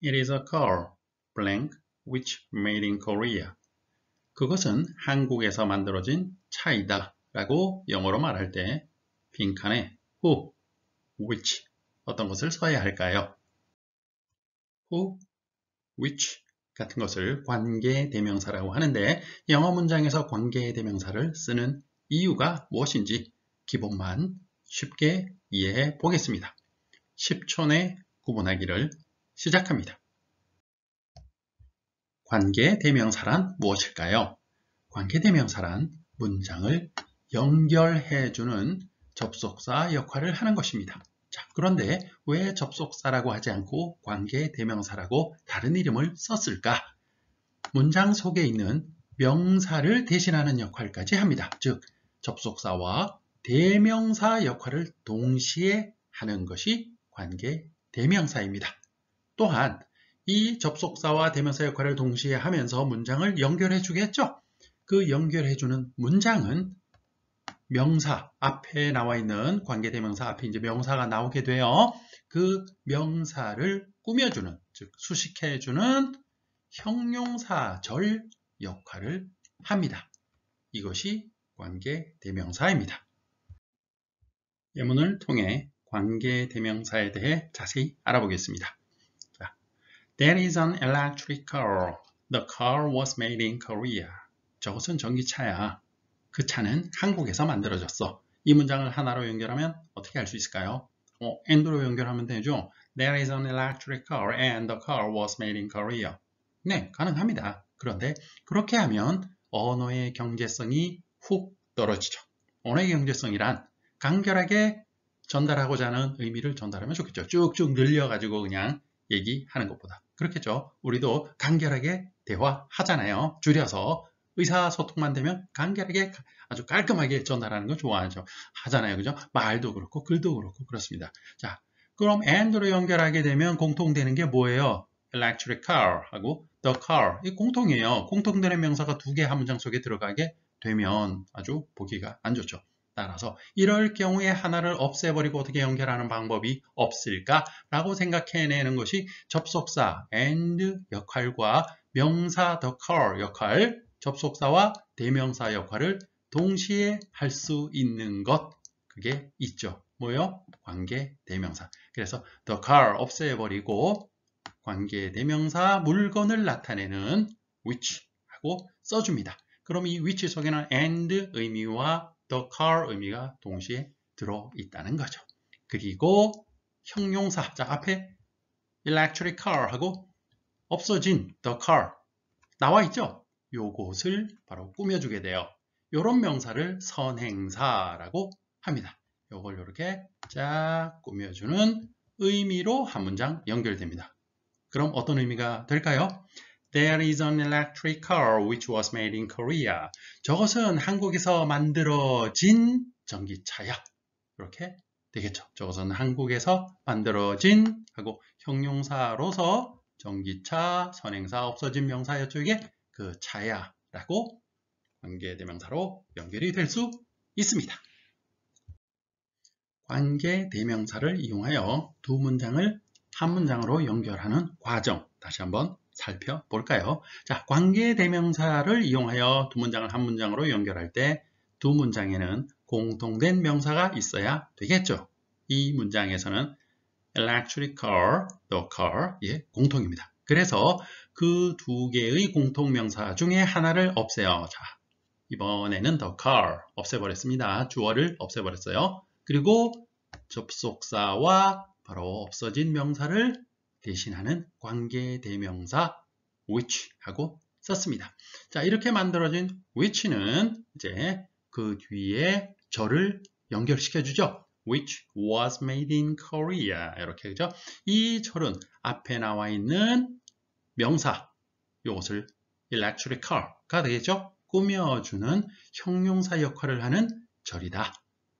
It is a car, blank, which made in Korea. 그것은 한국에서 만들어진 차이다 라고 영어로 말할 때 빈칸에 who, which 어떤 것을 써야 할까요? who, which 같은 것을 관계대명사라고 하는데 영어 문장에서 관계대명사를 쓰는 이유가 무엇인지 기본만 쉽게 이해해 보겠습니다. 10초 내 구분하기를 시작합니다. 관계대명사란 무엇일까요? 관계대명사란 문장을 연결해주는 접속사 역할을 하는 것입니다. 자, 그런데 왜 접속사라고 하지 않고 관계대명사라고 다른 이름을 썼을까? 문장 속에 있는 명사를 대신하는 역할까지 합니다. 즉, 접속사와 대명사 역할을 동시에 하는 것이 관계대명사입니다. 또한 이 접속사와 대명사 역할을 동시에 하면서 문장을 연결해 주겠죠? 그 연결해 주는 문장은 명사, 앞에 나와 있는 관계대명사 앞에 이제 명사가 나오게 돼요. 그 명사를 꾸며주는, 즉 수식해주는 형용사절 역할을 합니다. 이것이 관계대명사입니다. 예문을 통해 관계대명사에 대해 자세히 알아보겠습니다. 자, That is an electric car. The car was made in Korea. 저것은 전기차야. 그 차는 한국에서 만들어졌어. 이 문장을 하나로 연결하면 어떻게 할 수 있을까요? and로 연결하면 되죠. There is an electric car and the car was made in Korea. 네, 가능합니다. 그런데 그렇게 하면 언어의 경제성이 훅 떨어지죠. 언어의 경제성이란 간결하게 전달하고자 하는 의미를 전달하면 좋겠죠. 쭉쭉 늘려가지고 그냥 얘기하는 것보다. 그렇겠죠. 우리도 간결하게 대화하잖아요. 줄여서 의사소통만 되면 간결하게 아주 깔끔하게 전달하는 거 좋아하죠. 하잖아요. 그죠? 말도 그렇고 글도 그렇고 그렇습니다. 자, 그럼 and로 연결하게 되면 공통되는 게 뭐예요? electric car 하고 the car. 이 공통이에요. 공통되는 명사가 두 개 한 문장 속에 들어가게 되면 아주 보기가 안 좋죠. 따라서 이럴 경우에 하나를 없애버리고 어떻게 연결하는 방법이 없을까라고 생각해내는 것이 접속사 and 역할과 명사 the car 역할, 접속사와 대명사 역할을 동시에 할 수 있는 것, 그게 있죠. 뭐요? 관계대명사. 그래서 the car 없애버리고 관계대명사 물건을 나타내는 which 하고 써줍니다. 그럼 이 which 속에는 and 의미와 the car 의미가 동시에 들어있다는 거죠. 그리고 형용사, 자 앞에 electric car 하고 없어진 the car 나와 있죠? 요것을 바로 꾸며주게 돼요. 요런 명사를 선행사라고 합니다. 요걸 이렇게 쫙 꾸며주는 의미로 한 문장 연결됩니다. 그럼 어떤 의미가 될까요? There is an electric car which was made in Korea. 저것은 한국에서 만들어진 전기차야. 이렇게 되겠죠. 저것은 한국에서 만들어진 하고 형용사로서 전기차, 선행사, 없어진 명사 이쪽에 그 차야 라고 관계대명사로 연결이 될 수 있습니다. 관계대명사를 이용하여 두 문장을 한 문장으로 연결하는 과정 다시 한번 살펴볼까요? 자, 관계대명사를 이용하여 두 문장을 한 문장으로 연결할 때 두 문장에는 공통된 명사가 있어야 되겠죠. 이 문장에서는 electric car, the car, 예, 공통입니다. 그래서 그 두 개의 공통명사 중에 하나를 없애요. 자, 이번에는 the car 없애버렸습니다. 주어를 없애버렸어요. 그리고 접속사와 바로 없어진 명사를 대신하는 관계대명사 which 하고 썼습니다. 자, 이렇게 만들어진 which는 이제 그 뒤에 절을 연결시켜 주죠. which was made in Korea. 이렇게 그죠? 이 절은 앞에 나와 있는 명사, 이것을 electric car가 되겠죠? 꾸며주는 형용사 역할을 하는 절이다.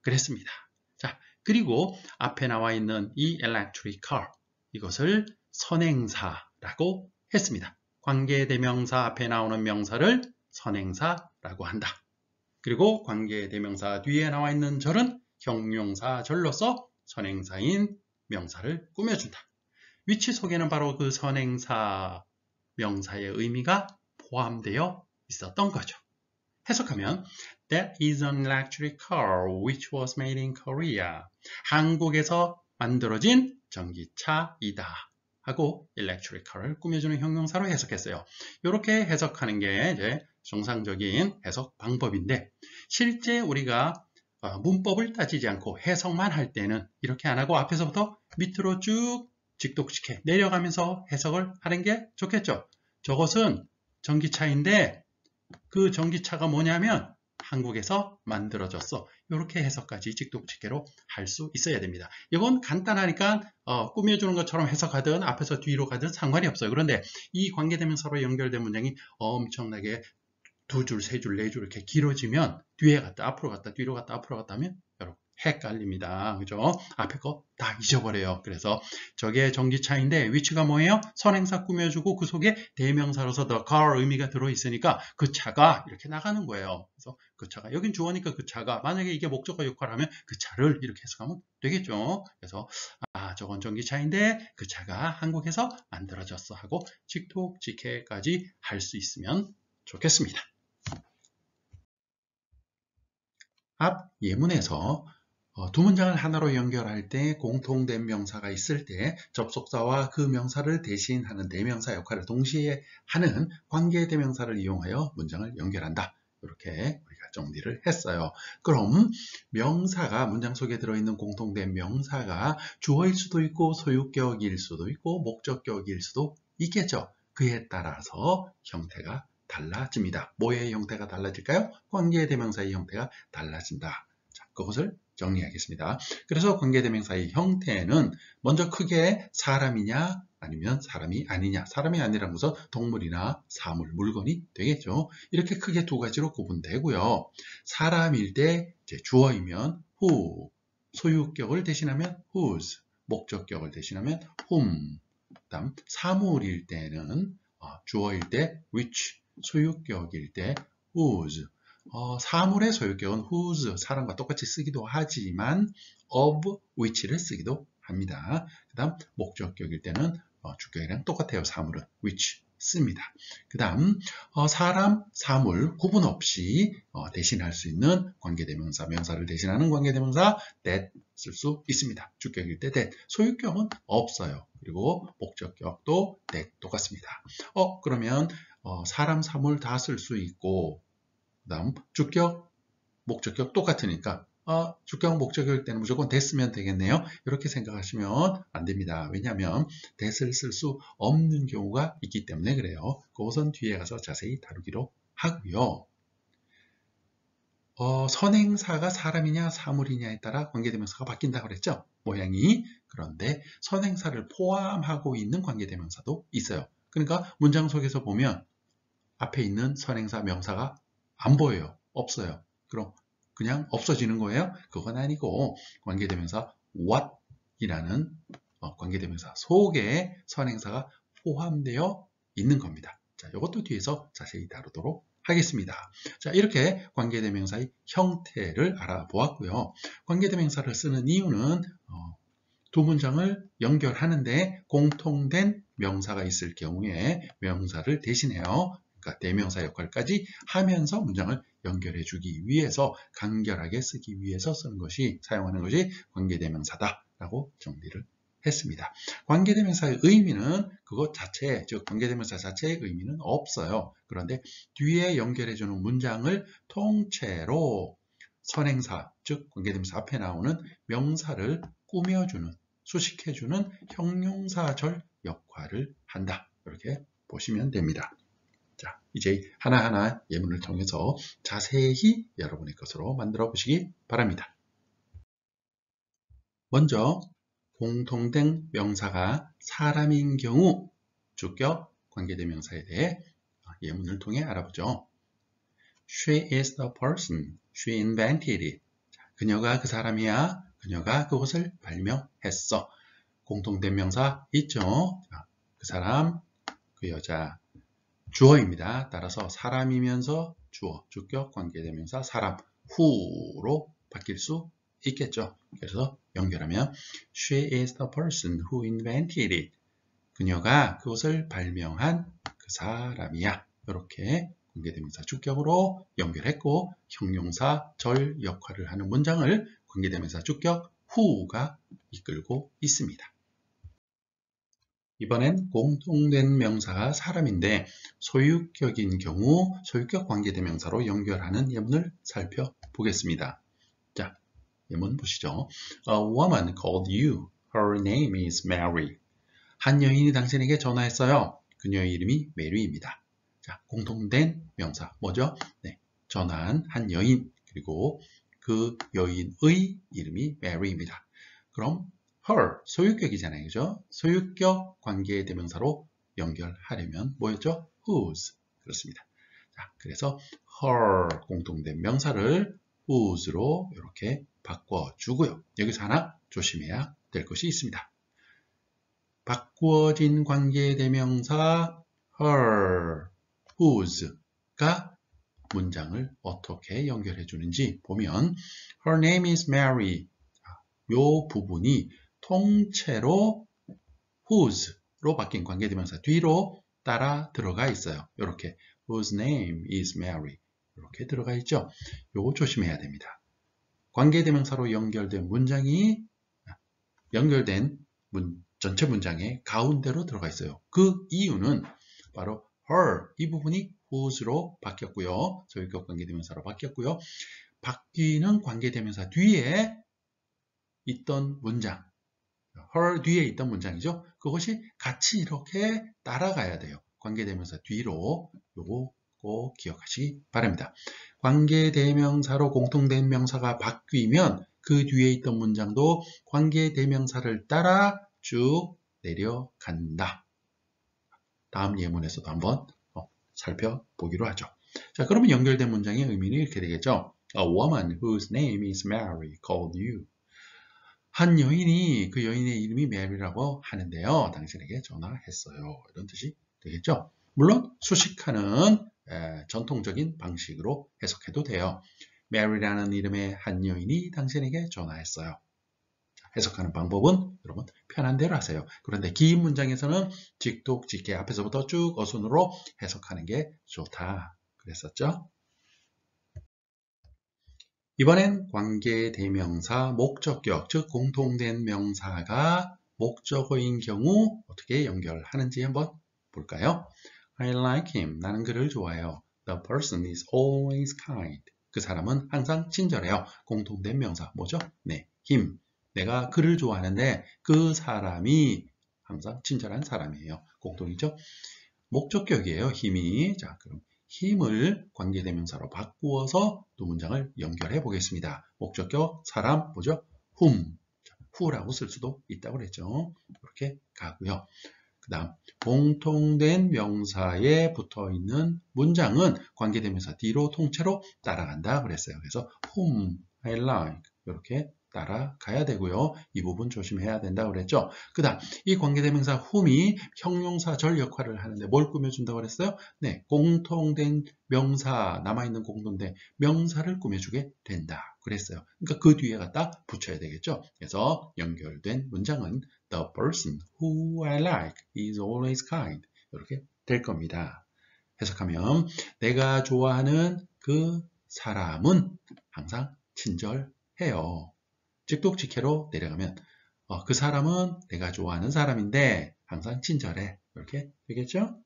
그랬습니다. 자, 그리고 앞에 나와 있는 이 electric car, 이것을 선행사라고 했습니다. 관계대명사 앞에 나오는 명사를 선행사라고 한다. 그리고 관계대명사 뒤에 나와 있는 절은 형용사절로서 선행사인 명사를 꾸며준다. which 속에는 바로 그 선행사 명사의 의미가 포함되어 있었던 거죠. 해석하면 That is an electric car which was made in Korea. 한국에서 만들어진 전기차이다 하고 electric car를 꾸며주는 형용사로 해석했어요. 이렇게 해석하는 게 이제 정상적인 해석 방법인데 실제 우리가 문법을 따지지 않고 해석만 할 때는 이렇게 안 하고 앞에서부터 밑으로 쭉 직독직해 내려가면서 해석을 하는 게 좋겠죠. 저것은 전기차인데 그 전기차가 뭐냐면 한국에서 만들어졌어. 이렇게 해석까지 직독직해로 할 수 있어야 됩니다. 이건 간단하니까 꾸며주는 것처럼 해석하든 앞에서 뒤로 가든 상관이 없어요. 그런데 이 관계대명사로 연결된 문장이 엄청나게 두 줄, 세 줄, 네 줄 이렇게 길어지면 뒤에 갔다 앞으로 갔다 뒤로 갔다 앞으로 갔다 하면 여러분 헷갈립니다. 그죠? 앞에 거 다 잊어버려요. 그래서 저게 전기차인데 위치가 뭐예요? 선행사 꾸며주고 그 속에 대명사로서 the car 의미가 들어있으니까 그 차가 이렇게 나가는 거예요. 그래서 그 차가 여긴 주어니까 그 차가 만약에 이게 목적어 역할을 하면 그 차를 이렇게 해석하면 되겠죠. 그래서 저건 전기차인데 그 차가 한국에서 만들어졌어 하고 직독직해까지 할 수 있으면 좋겠습니다. 앞 예문에서 두 문장을 하나로 연결할 때 공통된 명사가 있을 때 접속사와 그 명사를 대신하는 대명사 역할을 동시에 하는 관계대명사를 이용하여 문장을 연결한다. 이렇게 우리가 정리를 했어요. 그럼 명사가 문장 속에 들어있는 공통된 명사가 주어일 수도 있고 소유격일 수도 있고 목적격일 수도 있겠죠. 그에 따라서 형태가 달라집니다. 뭐의 형태가 달라질까요? 관계대명사의 형태가 달라진다. 자, 그것을 정리하겠습니다. 그래서 관계대명사의 형태는 먼저 크게 사람이냐 아니면 사람이 아니냐. 사람이 아니라는 것은 동물이나 사물, 물건이 되겠죠. 이렇게 크게 두 가지로 구분되고요. 사람일 때 이제 주어이면 who, 소유격을 대신하면 whose, 목적격을 대신하면 whom. 다음 사물일 때는 주어일 때 which, 소유격일 때 whose. 사물의 소유격은 whose, 사람과 똑같이 쓰기도 하지만 of which를 쓰기도 합니다. 그 다음 목적격일 때는 주격이랑 똑같아요. 사물은 which 씁니다. 그 다음 사람, 사물 구분 없이 대신할 수 있는 관계대명사, 명사를 대신하는 관계대명사 that 쓸 수 있습니다. 주격일 때 that, 소유격은 없어요. 그리고 목적격도 that 똑같습니다. 그러면 사람, 사물 다 쓸 수 있고 그 다음 주격, 목적격 똑같으니까 주격, 목적격일 때는 무조건 that 쓰면 되겠네요. 이렇게 생각하시면 안 됩니다. 왜냐하면 that을 쓸 수 없는 경우가 있기 때문에 그래요. 그것은 뒤에 가서 자세히 다루기로 하고요. 선행사가 사람이냐 사물이냐에 따라 관계대명사가 바뀐다고 그랬죠. 모양이. 그런데 선행사를 포함하고 있는 관계대명사도 있어요. 그러니까 문장 속에서 보면 앞에 있는 선행사 명사가 안 보여요. 없어요. 그럼 그냥 없어지는 거예요? 그건 아니고 관계대명사 what 이라는 관계대명사 속에 선행사가 포함되어 있는 겁니다. 자, 이것도 뒤에서 자세히 다루도록 하겠습니다. 자, 이렇게 관계대명사의 형태를 알아보았고요. 관계대명사를 쓰는 이유는 두 문장을 연결하는데 공통된 명사가 있을 경우에 명사를 대신해요. 그러니까 대명사 역할까지 하면서 문장을 연결해 주기 위해서 간결하게 쓰기 위해서 쓰는 것이 사용하는 것이 관계대명사다라고 정리를 했습니다. 관계대명사의 의미는 그것 자체, 즉 관계대명사 자체의 의미는 없어요. 그런데 뒤에 연결해 주는 문장을 통째로 선행사, 즉 관계대명사 앞에 나오는 명사를 꾸며주는, 수식해주는 형용사절 역할을 한다. 이렇게 보시면 됩니다. 자, 이제 하나하나 예문을 통해서 자세히 여러분의 것으로 만들어 보시기 바랍니다. 먼저 공통된 명사가 사람인 경우 주격 관계대명사에 대해 예문을 통해 알아보죠. She is the person. She invented it. 그녀가 그 사람이야. 그녀가 그것을 발명했어. 공통된 명사 있죠. 그 사람, 그 여자. 주어입니다. 따라서 사람이면서 주어, 주격, 관계대명사, 사람, who로 바뀔 수 있겠죠. 그래서 연결하면 She is the person who invented it. 그녀가 그것을 발명한 그 사람이야. 이렇게 관계대명사 주격으로 연결했고 형용사 절 역할을 하는 문장을 관계대명사 주격 who가 이끌고 있습니다. 이번엔 공통된 명사가 사람인데 소유격인 경우 소유격 관계대명사로 연결하는 예문을 살펴보겠습니다. 자, 예문 보시죠. A woman called you. Her name is Mary. 한 여인이 당신에게 전화했어요. 그녀의 이름이 메리입니다. 자, 공통된 명사 뭐죠? 네, 전화한 한 여인 그리고 그 여인의 이름이 메리입니다. 그럼 her 소유격이잖아요, 그죠? 소유격 관계대명사로 연결하려면 뭐였죠? whose 그렇습니다. 자, 그래서 her 공통된 명사를 whose로 이렇게 바꿔주고요. 여기서 하나 조심해야 될 것이 있습니다. 바꾸어진 관계대명사 her, whose가 문장을 어떻게 연결해 주는지 보면 her name is Mary 이 부분이 통째로 whose로 바뀐 관계대명사 뒤로 따라 들어가 있어요. 이렇게 whose name is Mary 이렇게 들어가 있죠. 요거 조심해야 됩니다. 관계대명사로 연결된 문장이 연결된 전체 문장의 가운데로 들어가 있어요. 그 이유는 바로 her 이 부분이 whose로 바뀌었고요. 소유격 관계대명사로 바뀌었고요. 바뀌는 관계대명사 뒤에 있던 문장 her 뒤에 있던 문장이죠. 그것이 같이 이렇게 따라가야 돼요. 관계대명사 뒤로 요거 꼭 기억하시기 바랍니다. 관계대명사로 공통된 명사가 바뀌면 그 뒤에 있던 문장도 관계대명사를 따라 쭉 내려간다. 다음 예문에서도 한번 살펴보기로 하죠. 자, 그러면 연결된 문장의 의미는 이렇게 되겠죠. A woman whose name is Mary called you. 한 여인이 그 여인의 이름이 메리라고 하는데요. 당신에게 전화했어요. 이런 뜻이 되겠죠. 물론 수식하는 전통적인 방식으로 해석해도 돼요. 메리라는 이름의 한 여인이 당신에게 전화했어요. 해석하는 방법은 여러분 편한 대로 하세요. 그런데 긴 문장에서는 직독직해 앞에서부터 쭉 어순으로 해석하는 게 좋다. 그랬었죠. 이번엔 관계대명사 목적격, 즉 공통된 명사가 목적어인 경우 어떻게 연결하는지 한번 볼까요? I like him. 나는 그를 좋아해요. The person is always kind. 그 사람은 항상 친절해요. 공통된 명사 뭐죠? 네, him. 내가 그를 좋아하는데 그 사람이 항상 친절한 사람이에요. 공통이죠? 목적격이에요. 힘이. 자, 그럼 힘을 관계대명사로 바꾸어서 두 문장을 연결해 보겠습니다. 목적격 사람 뭐죠? who라고 쓸 수도 있다고 그랬죠. 이렇게 가고요. 그 다음 공통된 명사에 붙어 있는 문장은 관계대명사 뒤로 통째로 따라간다 그랬어요. 그래서 whom I like 이렇게 따라가야 되고요. 이 부분 조심해야 된다고 그랬죠. 그 다음 이 관계대명사 whom이 형용사 절 역할을 하는데 뭘 꾸며준다고 그랬어요? 네, 공통된 명사 남아있는 공통된 명사를 꾸며주게 된다 그랬어요. 그러니까 그 뒤에 갖다 붙여야 되겠죠. 그래서 연결된 문장은 The person who I like is always kind 이렇게 될 겁니다. 해석하면 내가 좋아하는 그 사람은 항상 친절해요. 직독직해로 내려가면 그 사람은 내가 좋아하는 사람인데 항상 친절해. 이렇게 되겠죠?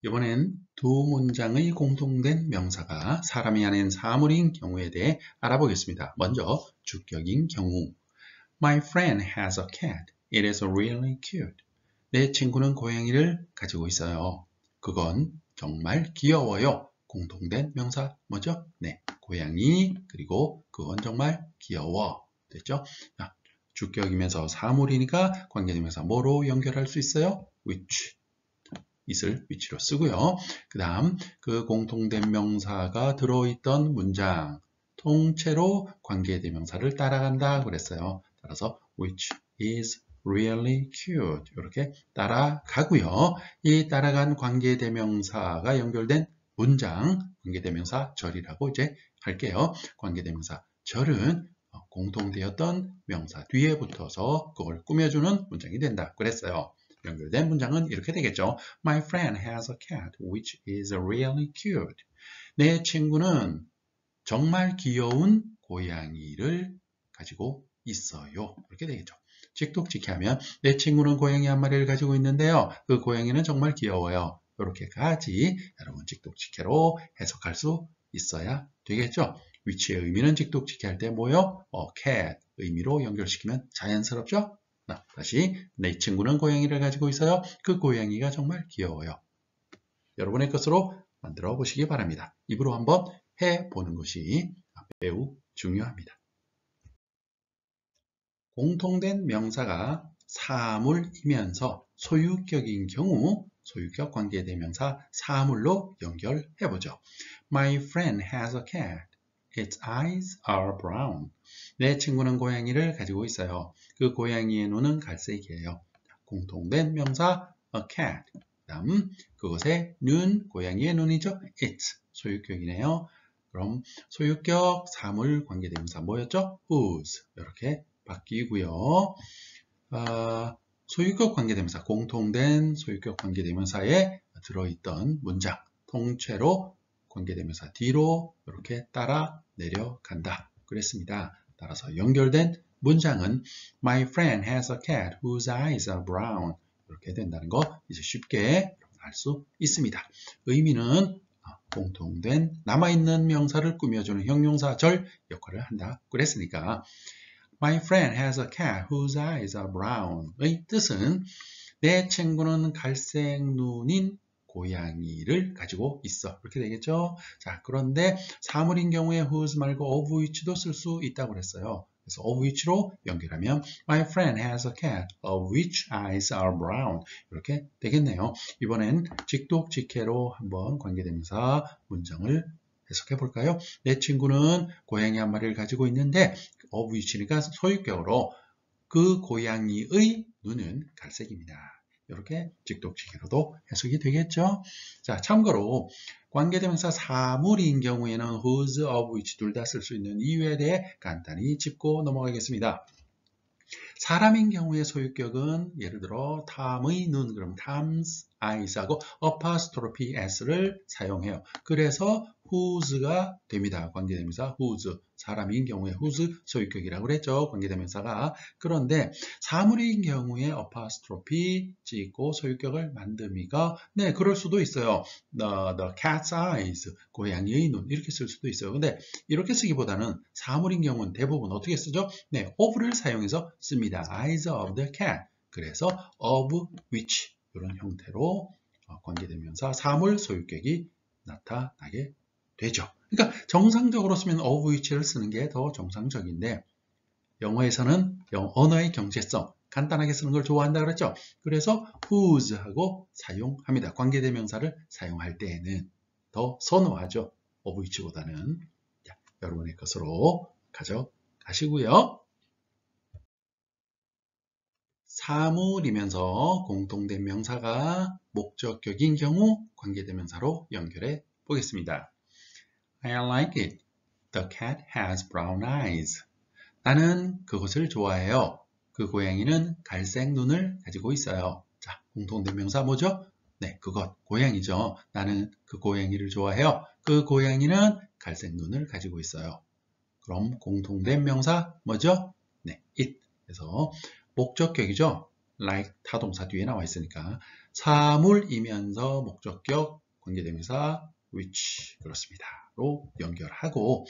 이번엔 두 문장의 공통된 명사가 사람이 아닌 사물인 경우에 대해 알아보겠습니다. 먼저 주격인 경우 My friend has a cat. It is really cute. 내 친구는 고양이를 가지고 있어요. 그건 정말 귀여워요. 공통된 명사 뭐죠? 네, 고양이 그리고 그건 정말 귀여워. 됐죠? 자, 주격이면서 사물이니까 관계대명사 뭐로 연결할 수 있어요? which. it을 which로 쓰고요. 그 다음 그 공통된 명사가 들어있던 문장 통째로 관계대명사를 따라간다 그랬어요. 따라서 which is really cute 이렇게 따라가고요. 이 따라간 관계대명사가 연결된 문장 관계대명사 절이라고 이제 할게요. 관계대명사 절은 공통되었던 명사 뒤에 붙어서 그걸 꾸며주는 문장이 된다 그랬어요. 연결된 문장은 이렇게 되겠죠. My friend has a cat which is really cute. 내 친구는 정말 귀여운 고양이를 가지고 있어요. 이렇게 되겠죠. 직독직해 하면 내 친구는 고양이 한 마리를 가지고 있는데요. 그 고양이는 정말 귀여워요. 이렇게까지 여러분 직독직해로 해석할 수 있어야 되겠죠. 위치의 의미는 직독직해 할 때 뭐요? cat 의미로 연결시키면 자연스럽죠? 다시 내 친구는 고양이를 가지고 있어요. 그 고양이가 정말 귀여워요. 여러분의 것으로 만들어 보시기 바랍니다. 입으로 한번 해보는 것이 매우 중요합니다. 공통된 명사가 사물이면서 소유격인 경우 소유격 관계대명사 사물로 연결해보죠. My friend has a cat. Its eyes are brown. 내 친구는 고양이를 가지고 있어요. 그 고양이의 눈은 갈색이에요. 공통된 명사 a cat. 다음 그것의 눈, 고양이의 눈이죠. its 소유격이네요. 그럼 소유격 사물 관계대명사 뭐였죠? whose 이렇게 바뀌고요. 소유격 관계대명사 공통된 소유격 관계대명사에 들어있던 문장 통째로 관계대명사 뒤로 이렇게 따라 내려간다 그랬습니다. 따라서 연결된 문장은 My friend has a cat whose eyes are brown 이렇게 된다는 거 이제 쉽게 알 수 있습니다. 의미는 공통된 남아있는 명사를 꾸며주는 형용사절 역할을 한다 그랬으니까 My friend has a cat whose eyes are brown의 뜻은 내 친구는 갈색 눈인 고양이를 가지고 있어. 이렇게 되겠죠? 자, 그런데 사물인 경우에 whose 말고 of which도 쓸 수 있다고 그랬어요. 그래서 of which로 연결하면 My friend has a cat of which eyes are brown. 이렇게 되겠네요. 이번엔 직독직해로 한번 관계대명사 문장을 해석해 볼까요? 내 친구는 고양이 한 마리를 가지고 있는데 of which니까 소유격으로 그 고양이의 눈은 갈색입니다. 이렇게 직독직해로도 해석이 되겠죠. 자, 참고로 관계대명사 사물인 경우에는 whose, of which 둘 다 쓸 수 있는 이유에 대해 간단히 짚고 넘어가겠습니다. 사람인 경우의 소유격은 예를 들어 탐의 눈, 그럼 Tom's eyes하고 apostrophe s를 사용해요. 그래서 whose가 됩니다. 관계대명사 whose. 사람인 경우에 whose 소유격이라고 그랬죠. 관계대명사가. 그런데 사물인 경우에 apostrophe 찍고 소유격을 만듭니까? 네, 그럴 수도 있어요. The cat's eyes. 고양이의 눈. 이렇게 쓸 수도 있어요. 근데 이렇게 쓰기보다는 사물인 경우는 대부분 어떻게 쓰죠? 네, of를 사용해서 씁니다. eyes of the cat. 그래서 of which 이런 형태로 관계대명사 사물 소유격이 나타나게 되죠. 그러니까 정상적으로 쓰면 of which를 쓰는 게 더 정상적인데 영어에서는 언어의 경제성 간단하게 쓰는 걸 좋아한다 그랬죠. 그래서 whose하고 사용합니다. 관계대명사를 사용할 때에는 더 선호하죠. of which보다는. 자, 여러분의 것으로 가져가시고요. 사물이면서 공통된 명사가 목적격인 경우 관계대명사로 연결해 보겠습니다. I like it. The cat has brown eyes. 나는 그것을 좋아해요. 그 고양이는 갈색 눈을 가지고 있어요. 자, 공통된 명사 뭐죠? 네, 그것, 고양이죠. 나는 그 고양이를 좋아해요. 그 고양이는 갈색 눈을 가지고 있어요. 그럼 공통된 명사 뭐죠? 네, it. 그래서 목적격이죠. like 타동사 뒤에 나와 있으니까 사물이면서 목적격 관계대명사 which 그렇습니다. 로 연결하고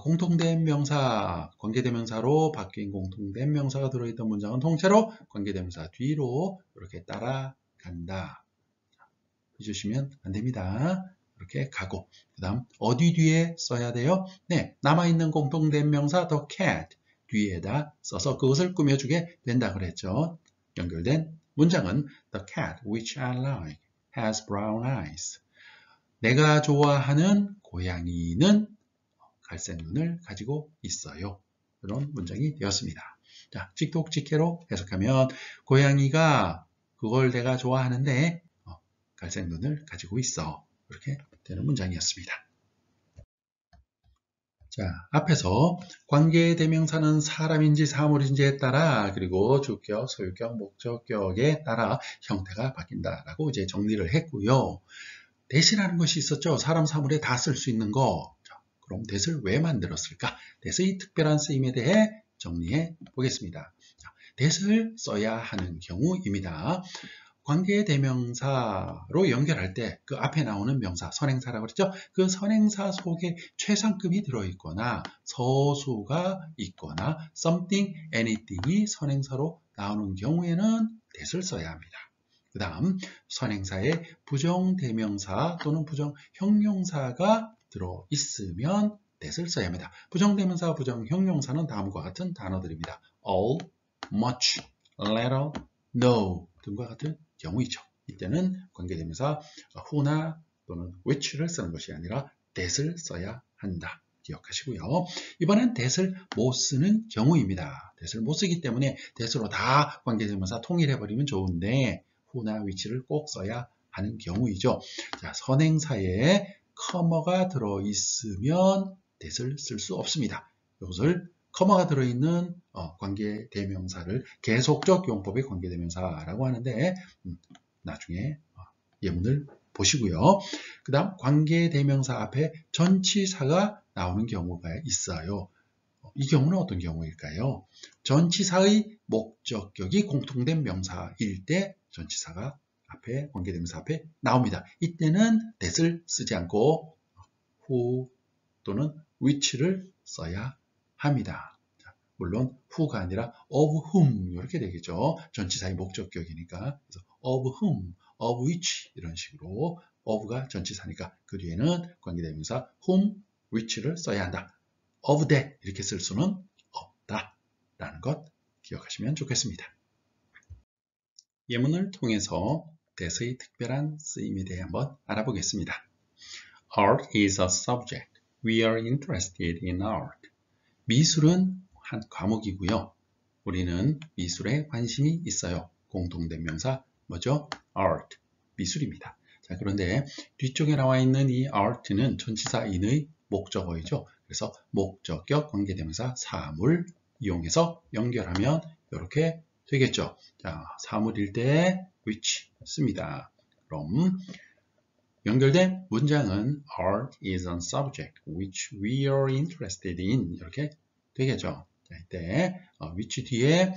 공통된 명사 관계대명사로 바뀐 공통된 명사가 들어있던 문장은 통째로 관계대명사 뒤로 이렇게 따라간다. 잊으시면 안 됩니다. 이렇게 가고 그 다음 어디 뒤에 써야 돼요? 네, 남아있는 공통된 명사 the cat 뒤에다 써서 그것을 꾸며주게 된다 그랬죠. 연결된 문장은 The cat which I like has brown eyes. 내가 좋아하는 고양이는 갈색 눈을 가지고 있어요. 그런 문장이 되었습니다. 자, 직독직해로 해석하면 고양이가 그걸 내가 좋아하는데 갈색 눈을 가지고 있어. 이렇게 되는 문장이었습니다. 자, 앞에서 관계대명사는 사람인지 사물인지에 따라 그리고 주격, 소유격, 목적격에 따라 형태가 바뀐다라고 이제 정리를 했고요. that이라는 것이 있었죠. 사람, 사물에 다 쓸 수 있는 거. 자, 그럼 that을 왜 만들었을까? that의 특별한 쓰임에 대해 정리해 보겠습니다. 자, that을 써야 하는 경우입니다. 관계대명사로 연결할 때 그 앞에 나오는 명사, 선행사라고 그랬죠? 그 선행사 속에 최상급이 들어있거나 서수가 있거나 something, anything이 선행사로 나오는 경우에는 that을 써야 합니다. 그 다음 선행사에 부정대명사 또는 부정형용사가 들어있으면 that을 써야 합니다. 부정대명사, 부정형용사는 다음과 같은 단어들입니다. all, much, little, no 등과 같은 경우이죠. 이때는 관계대명사 who나 또는 which를 쓰는 것이 아니라 that을 써야 한다. 기억하시고요. 이번엔 that을 못 쓰는 경우입니다. that을 못 쓰기 때문에 that으로 다 관계대명사 통일해버리면 좋은데 who나 which를 꼭 써야 하는 경우이죠. 자, 선행사에 커머가 들어있으면 that을 쓸 수 없습니다. 이것을 커머가 들어있는 관계대명사를 계속적 용법의 관계대명사라고 하는데 나중에 예문을 보시고요. 그 다음 관계대명사 앞에 전치사가 나오는 경우가 있어요. 이 경우는 어떤 경우일까요? 전치사의 목적격이 공통된 명사일 때 전치사가 앞에 관계대명사 앞에 나옵니다. 이때는 that을 쓰지 않고 who 또는 which를 써야 합니다. 자, 물론 who가 아니라 of whom 이렇게 되겠죠. 전치사의 목적격이니까 그래서 of whom, of which 이런 식으로 of가 전치사니까 그 뒤에는 관계대명사 whom, which를 써야 한다. of that 이렇게 쓸 수는 없다 라는 것 기억하시면 좋겠습니다. 예문을 통해서 that의 특별한 쓰임에 대해 한번 알아보겠습니다. Art is a subject. We are interested in art. 미술은 한 과목이고요. 우리는 미술에 관심이 있어요. 공통된 명사 뭐죠? art, 미술입니다. 자, 그런데 뒤쪽에 나와 있는 이 art는 전치사 in의 목적어이죠. 그래서 목적격 관계대명사 사물 이용해서 연결하면 이렇게 되겠죠. 자, 사물일 때 which 씁니다. 그럼 연결된 문장은 Art is a subject which we are interested in 이렇게 되겠죠. 자, 이때 which 뒤에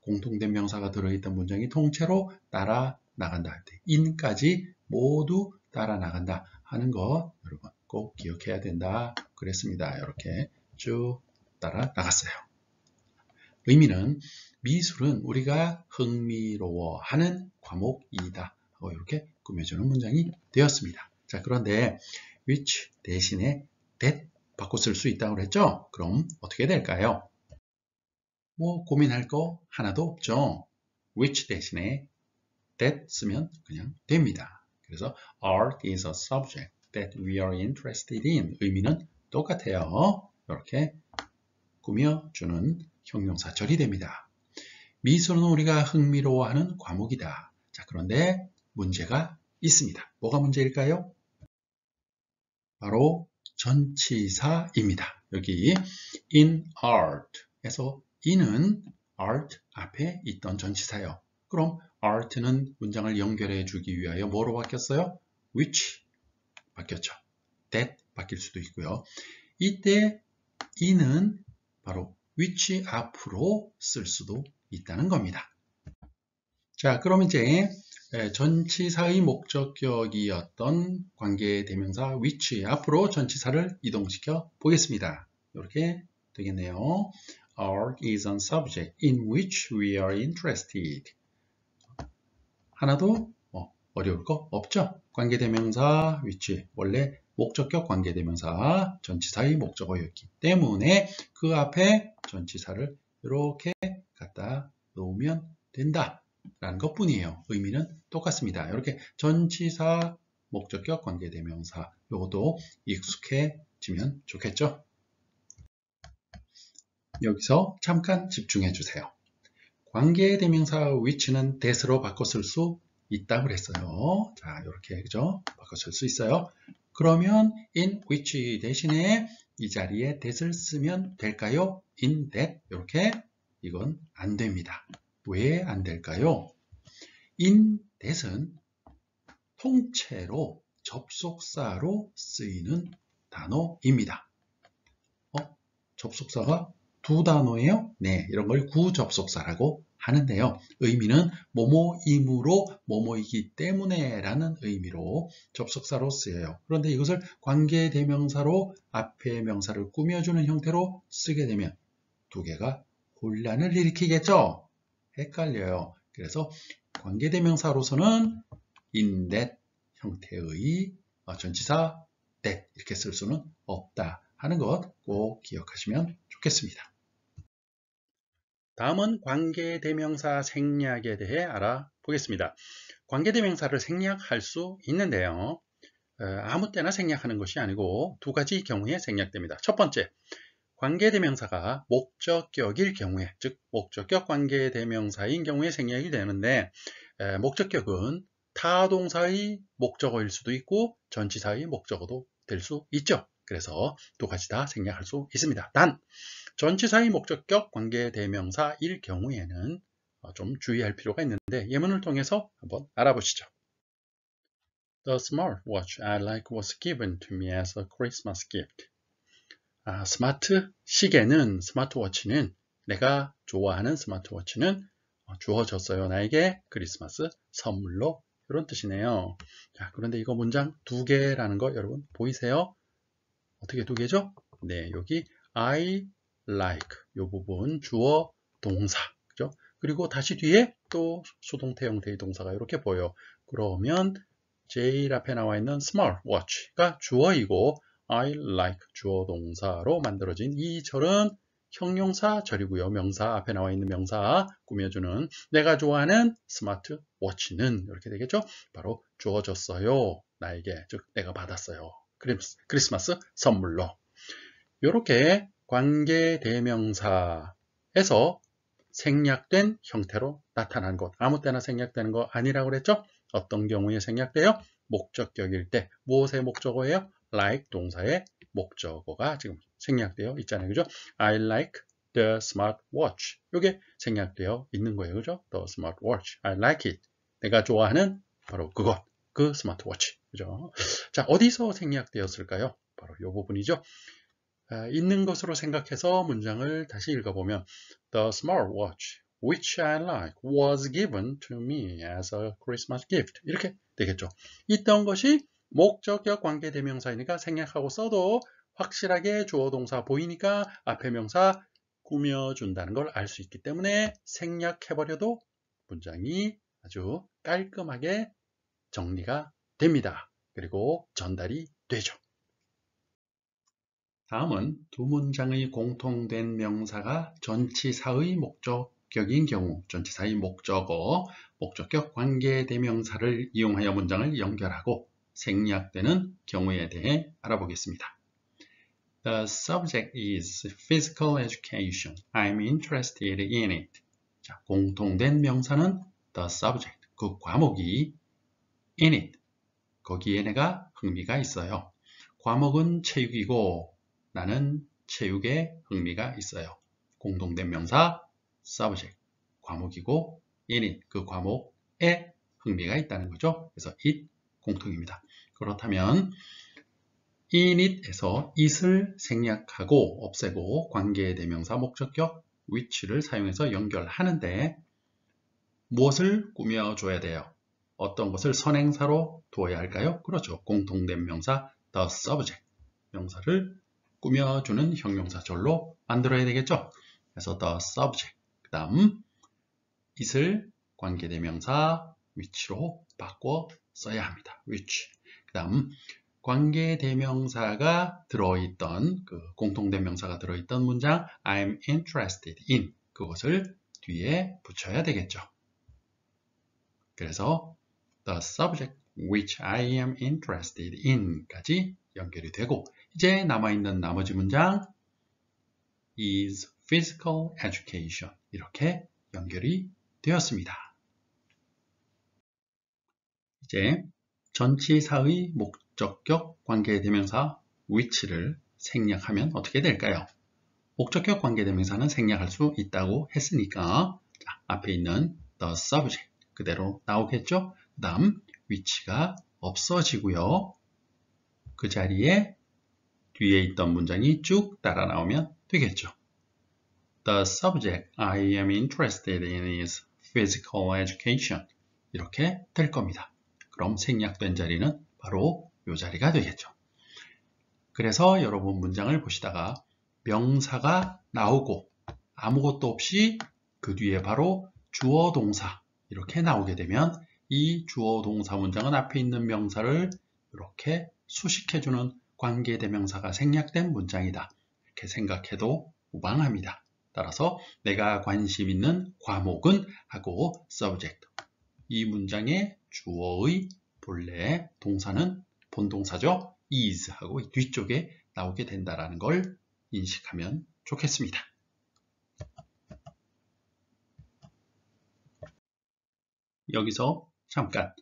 공통된 명사가 들어있던 문장이 통째로 따라 나간다 할 때 in까지 모두 따라 나간다 하는 거 여러분 꼭 기억해야 된다 그랬습니다. 이렇게 쭉 따라 나갔어요. 의미는 미술은 우리가 흥미로워하는 과목이다 하고 이렇게 꾸며주는 문장이 되었습니다. 자, 그런데 which 대신에 that 바꿔 쓸 수 있다고 그랬죠? 그럼 어떻게 될까요? 뭐 고민할 거 하나도 없죠. which 대신에 that 쓰면 그냥 됩니다. 그래서 art is a subject that we are interested in 의미는 똑같아요. 이렇게 꾸며주는 형용사절이 됩니다. 미술은 우리가 흥미로워하는 과목이다. 자, 그런데 문제가 있습니다. 뭐가 문제일까요? 바로 전치사입니다. 여기 in art에서 in은 art 앞에 있던 전치사요. 그럼 art는 문장을 연결해 주기 위하여 뭐로 바뀌었어요? which 바뀌었죠. that 바뀔 수도 있고요. 이때 in은 바로 which 앞으로 쓸 수도 있다는 겁니다. 자, 그럼 이제 전치사의 목적격이었던 관계대명사 which 앞으로 전치사를 이동시켜 보겠습니다. 이렇게 되겠네요. Art is a subject in which we are interested. 하나도 어려울 거 없죠? 관계대명사 which 원래 목적격 관계대명사 전치사의 목적어였기 때문에 그 앞에 전치사를 이렇게 갖다 놓으면 된다 라는 것 뿐이에요. 의미는 똑같습니다. 이렇게 전치사 목적격 관계대명사 이것도 익숙해지면 좋겠죠? 여기서 잠깐 집중해 주세요. 관계대명사 which는 that으로 바꿔 쓸 수 있다고 그랬어요. 자, 이렇게 그죠? 바꿔 쓸 수 있어요. 그러면 in which 대신에 이 자리에 that을 쓰면 될까요? in that 이렇게 이건 안 됩니다. 왜 안 될까요? in that은 통째로 접속사로 쓰이는 단어입니다. 접속사가 두 단어예요? 네, 이런 걸 구접속사라고 하는데요. 의미는 뭐뭐이므로 뭐뭐이기 때문에 라는 의미로 접속사로 쓰여요. 그런데 이것을 관계대명사로 앞에 명사를 꾸며주는 형태로 쓰게 되면 두 개가 혼란을 일으키겠죠? 헷갈려요. 그래서 관계대명사로서는 in that 형태의 전치사 that 이렇게 쓸 수는 없다 하는 것 꼭 기억하시면 좋겠습니다. 다음은 관계대명사 생략에 대해 알아보겠습니다. 관계대명사를 생략할 수 있는데요. 아무 때나 생략하는 것이 아니고 두 가지 경우에 생략됩니다. 첫 번째, 관계대명사가 목적격일 경우에, 즉 목적격 관계대명사인 경우에 생략이 되는데 목적격은 타동사의 목적어일 수도 있고 전치사의 목적어도 될 수 있죠. 그래서 두 가지 다 생략할 수 있습니다. 단 전치사의 목적격 관계대명사일 경우에는 좀 주의할 필요가 있는데 예문을 통해서 한번 알아보시죠. The smartwatch I like was given to me as a Christmas gift. 스마트 시계는, 스마트워치는, 내가 좋아하는 스마트워치는 주어졌어요. 나에게 크리스마스 선물로. 이런 뜻이네요. 자, 그런데 이거 문장 두 개라는 거 여러분 보이세요? 어떻게 두 개죠? 네, 여기 I like 이 부분 주어 동사, 그죠? 그리고 다시 뒤에 또 수동태 형태의 동사가 이렇게 보여요. 그러면 제일 앞에 나와 있는 smartwatch가 주어이고 I like 주어 동사로 만들어진 이 절은 형용사 절이고요. 명사 앞에 나와 있는 명사 꾸며주는 내가 좋아하는 스마트워치는 이렇게 되겠죠. 바로 주어졌어요. 나에게, 즉 내가 받았어요. 크리스마스 선물로. 이렇게 관계대명사에서 생략된 형태로 나타난 것. 아무 때나 생략되는 거 아니라고 그랬죠? 어떤 경우에 생략돼요? 목적격일 때. 무엇의 목적어예요? like 동사의 목적어가 지금 생략되어 있잖아요. 그죠? I like the smartwatch. 이게 생략되어 있는 거예요. 그죠? The smartwatch. I like it. 내가 좋아하는 바로 그것. 그 스마트워치. 그죠? 자, 어디서 생략되었을까요? 바로 이 부분이죠. 있는 것으로 생각해서 문장을 다시 읽어보면 The smartwatch which I like was given to me as a Christmas gift. 이렇게 되겠죠. 있던 것이 목적격 관계대명사이니까 생략하고 써도 확실하게 주어 동사 보이니까 앞에 명사 꾸며준다는 걸 알 수 있기 때문에 생략해버려도 문장이 아주 깔끔하게 정리가 됩니다. 그리고 전달이 되죠. 다음은 두 문장의 공통된 명사가 전치사의 목적격인 경우, 전치사의 목적어, 목적격 관계대명사를 이용하여 문장을 연결하고 생략되는 경우에 대해 알아보겠습니다. The subject is physical education. I'm interested in it. 자, 공통된 명사는 the subject, 그 과목이 in it, 거기에 내가 흥미가 있어요. 과목은 체육이고 나는 체육에 흥미가 있어요. 공통된 명사 subject, 과목이고 in it, 그 과목에 흥미가 있다는 거죠. 그래서 it 공통입니다. 그렇다면 in it에서 it을 생략하고 없애고 관계대명사 목적격 which를 사용해서 연결하는데 무엇을 꾸며줘야 돼요? 어떤 것을 선행사로 두어야 할까요? 그렇죠. 공통된 명사 the subject, 명사를 꾸며주는 형용사절로 만들어야 되겠죠. 그래서 the subject, 그 다음 it을 관계대명사 which로 바꿔 써야 합니다. which. 그 다음 관계대명사가 들어있던, 그 공통된 명사가 들어있던 문장 I'm interested in, 그것을 뒤에 붙여야 되겠죠. 그래서 the subject which I am interested in 까지 연결이 되고 이제 남아있는 나머지 문장 is physical education 이렇게 연결이 되었습니다. 이제 전치사의 목적격 관계대명사 which를 생략하면 어떻게 될까요? 목적격 관계대명사는 생략할 수 있다고 했으니까 자, 앞에 있는 the subject 그대로 나오겠죠? 그 다음 which가 없어지고요. 그 자리에 뒤에 있던 문장이 쭉 따라 나오면 되겠죠. The subject I am interested in is physical education. 이렇게 될 겁니다. 그럼 생략된 자리는 바로 이 자리가 되겠죠. 그래서 여러분 문장을 보시다가 명사가 나오고 아무것도 없이 그 뒤에 바로 주어 동사 이렇게 나오게 되면 이 주어 동사 문장은 앞에 있는 명사를 이렇게 수식해주는 관계대명사가 생략된 문장이다. 이렇게 생각해도 무방합니다. 따라서 내가 관심 있는 과목은 하고 subject 이 문장의 주어의 본래 동사는 본동사죠. is 하고 뒤쪽에 나오게 된다는 걸 인식하면 좋겠습니다. 여기서 잠깐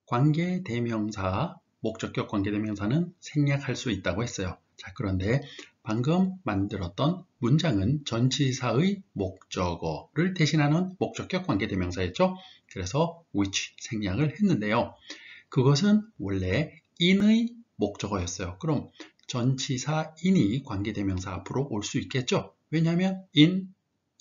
관계대명사, 목적격 관계대명사는 생략할 수 있다고 했어요. 자, 그런데 방금 만들었던 문장은 전치사의 목적어를 대신하는 목적격 관계대명사였죠. 그래서 which 생략을 했는데요. 그것은 원래 in의 목적어였어요. 그럼 전치사 in이 관계대명사 앞으로 올 수 있겠죠. 왜냐하면 in,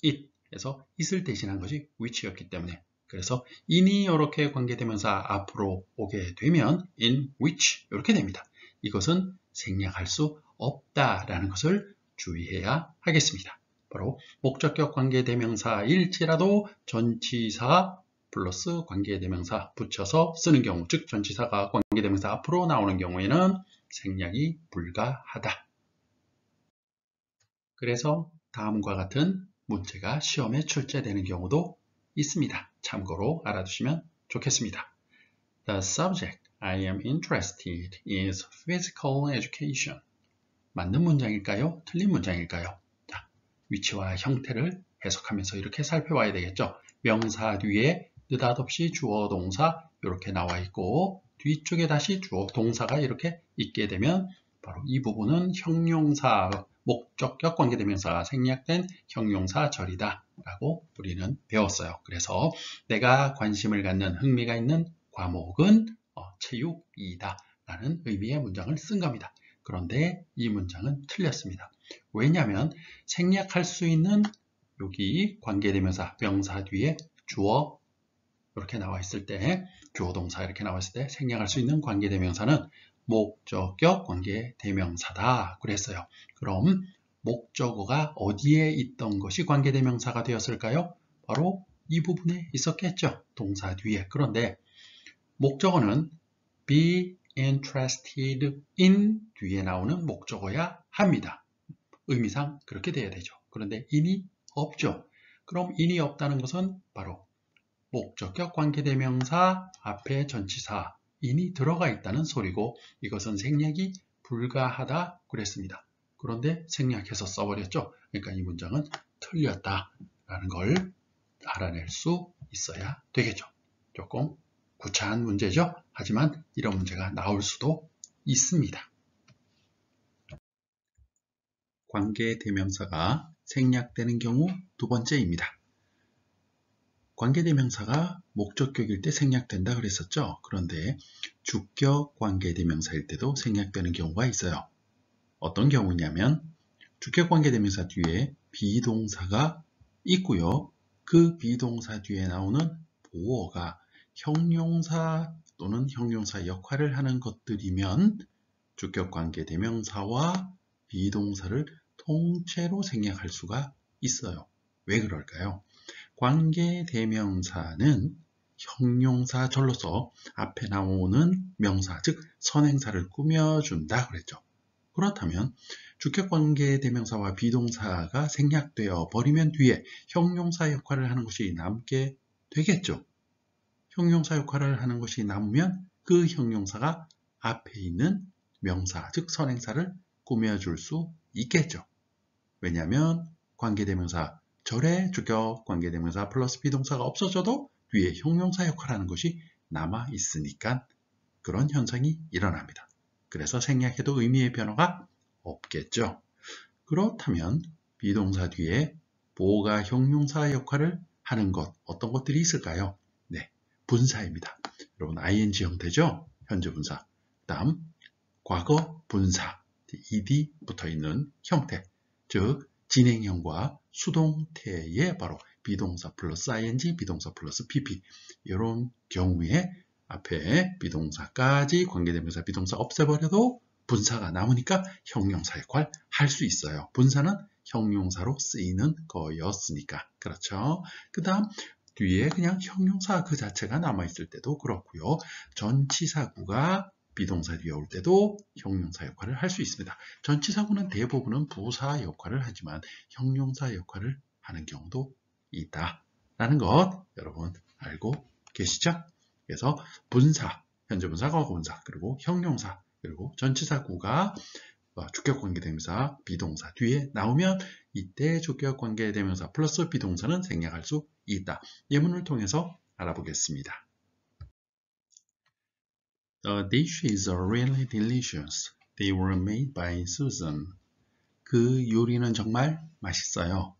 it 해서 it을 대신한 것이 which였기 때문에. 그래서 in이 이렇게 관계대명사 앞으로 오게 되면 in which 이렇게 됩니다. 이것은 생략할 수 없다라는 것을 주의해야 하겠습니다. 바로 목적격 관계대명사일지라도 전치사 플러스 관계대명사 붙여서 쓰는 경우, 즉 전치사가 관계대명사 앞으로 나오는 경우에는 생략이 불가하다. 그래서 다음과 같은 문제가 시험에 출제되는 경우도 있습니다. 참고로 알아두시면 좋겠습니다. The subject I am interested is physical education. 맞는 문장일까요? 틀린 문장일까요? 자, 위치와 형태를 해석하면서 이렇게 살펴봐야 되겠죠. 명사 뒤에 느닷없이 주어 동사 이렇게 나와 있고 뒤쪽에 다시 주어 동사가 이렇게 있게 되면 바로 이 부분은 형용사, 목적격 관계대명사가 생략된 형용사절이다 라고 우리는 배웠어요. 그래서 내가 관심을 갖는 흥미가 있는 과목은 체육이다 라는 의미의 문장을 쓴 겁니다. 그런데 이 문장은 틀렸습니다. 왜냐하면 생략할 수 있는 여기 관계대명사 명사 뒤에 주어 이렇게 나와 있을 때 주어 동사 이렇게 나와 있을 때 생략할 수 있는 관계대명사는 목적격 관계대명사다 그랬어요. 그럼 목적어가 어디에 있던 것이 관계대명사가 되었을까요? 바로 이 부분에 있었겠죠. 동사 뒤에. 그런데 목적어는 be interested in 뒤에 나오는 목적어야 합니다. 의미상 그렇게 돼야 되죠. 그런데 in이 없죠. 그럼 in이 없다는 것은 바로 목적격 관계대명사 앞에 전치사 in이 들어가 있다는 소리고 이것은 생략이 불가하다 그랬습니다. 그런데 생략해서 써버렸죠. 그러니까 이 문장은 틀렸다라는 걸 알아낼 수 있어야 되겠죠. 조금 구차한 문제죠. 하지만 이런 문제가 나올 수도 있습니다. 관계대명사가 생략되는 경우 두 번째입니다. 관계대명사가 목적격일 때 생략된다 그랬었죠. 그런데 주격 관계대명사일 때도 생략되는 경우가 있어요. 어떤 경우냐면 주격 관계대명사 뒤에 비동사가 있고요. 그 비동사 뒤에 나오는 보어가 형용사 또는 형용사 역할을 하는 것들이면 주격 관계대명사와 비동사를 통째로 생략할 수가 있어요. 왜 그럴까요? 관계대명사는 형용사절로서 앞에 나오는 명사, 즉 선행사를 꾸며준다 그랬죠. 그렇다면 주격관계대명사와 비동사가 생략되어 버리면 뒤에 형용사 역할을 하는 것이 남게 되겠죠. 형용사 역할을 하는 것이 남으면 그 형용사가 앞에 있는 명사, 즉 선행사를 꾸며줄 수 있겠죠. 왜냐하면 관계대명사 절에 주격 관계대명사 플러스 비동사가 없어져도 뒤에 형용사 역할을 하는 것이 남아 있으니까 그런 현상이 일어납니다. 그래서 생략해도 의미의 변화가 없겠죠. 그렇다면 비동사 뒤에 보호가 형용사 역할을 하는 것, 어떤 것들이 있을까요? 네, 분사입니다. 여러분 ing 형태죠? 현재 분사. 그 다음 과거 분사, ed 붙어있는 형태, 즉 진행형과 수동태의 바로 비동사 플러스 ing, 비동사 플러스 pp 이런 경우에 앞에 비동사까지 관계대명사 비동사 없애버려도 분사가 남으니까 형용사 역할 할 수 있어요. 분사는 형용사로 쓰이는 거였으니까. 그렇죠? 그 다음 뒤에 그냥 형용사 그 자체가 남아있을 때도 그렇고요. 전치사구가 비동사 뒤에 올 때도 형용사 역할을 할 수 있습니다. 전치사구는 대부분은 부사 역할을 하지만 형용사 역할을 하는 경우도 있다라는 것 여러분 알고 계시죠? 그래서 분사, 현재 분사, 과거 분사, 그리고 형용사, 그리고 전치사구가 주격관계대명사, 비동사 뒤에 나오면 이때 주격관계대명사 플러스 비동사는 생략할 수 있다. 예문을 통해서 알아보겠습니다. The dishes are really delicious. They were made by Susan. 그 요리는 정말 맛있어요.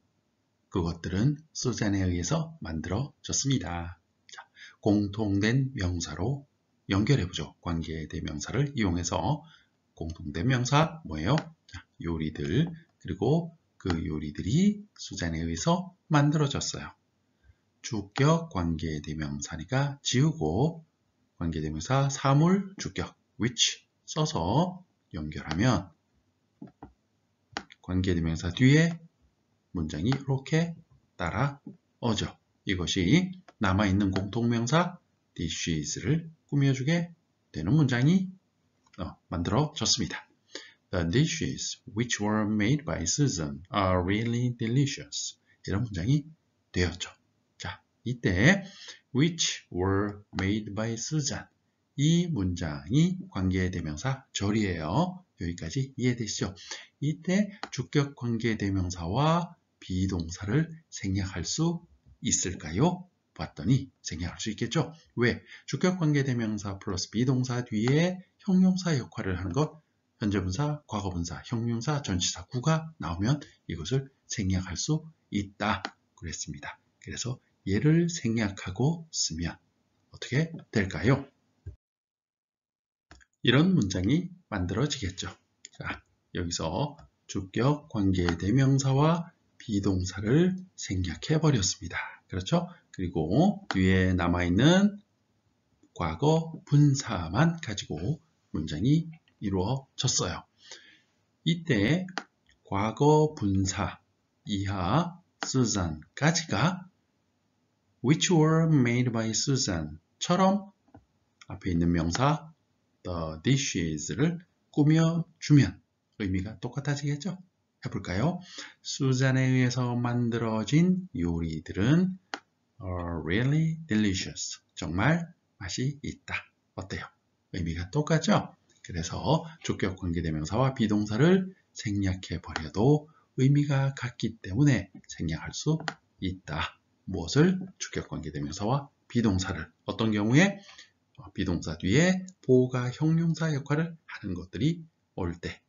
그것들은 수잔에 의해서 만들어졌습니다. 자, 공통된 명사로 연결해보죠. 관계대명사를 이용해서 공통된 명사 뭐예요? 자, 요리들, 그리고 그 요리들이 수잔에 의해서 만들어졌어요. 주격 관계대명사니까 지우고 관계대명사 사물 주격 which 써서 연결하면 관계대명사 뒤에 문장이 이렇게 따라오죠. 이것이 남아있는 공통명사 dishes를 꾸며주게 되는 문장이 만들어졌습니다. The dishes which were made by Susan are really delicious. 이런 문장이 되었죠. 자, 이때 which were made by Susan 이 문장이 관계대명사 절이에요. 여기까지 이해되시죠? 이때 주격 관계대명사와 비동사를 생략할 수 있을까요? 봤더니 생략할 수 있겠죠? 왜? 주격 관계대명사 플러스 비동사 뒤에 형용사 역할을 하는 것, 현재분사, 과거분사, 형용사, 전치사 구가 나오면 이것을 생략할 수 있다. 그랬습니다. 그래서 얘를 생략하고 쓰면 어떻게 될까요? 이런 문장이 만들어지겠죠. 자, 여기서 주격 관계대명사와 비동사를 생략해 버렸습니다. 그렇죠? 그리고 뒤에 남아있는 과거 분사만 가지고 문장이 이루어졌어요. 이때 과거 분사 이하 Susan까지가 which were made by Susan처럼 앞에 있는 명사 the dishes를 꾸며주면 의미가 똑같아지겠죠? 해볼까요? 수잔에 의해서 만들어진 요리들은 are really delicious. 정말 맛이 있다. 어때요? 의미가 똑같죠? 그래서 주격 관계대명사와 비동사를 생략해 버려도 의미가 같기 때문에 생략할 수 있다. 무엇을? 주격 관계대명사와 비동사를. 어떤 경우에? 비동사 뒤에 보호가 형용사 역할을 하는 것들이 올 때.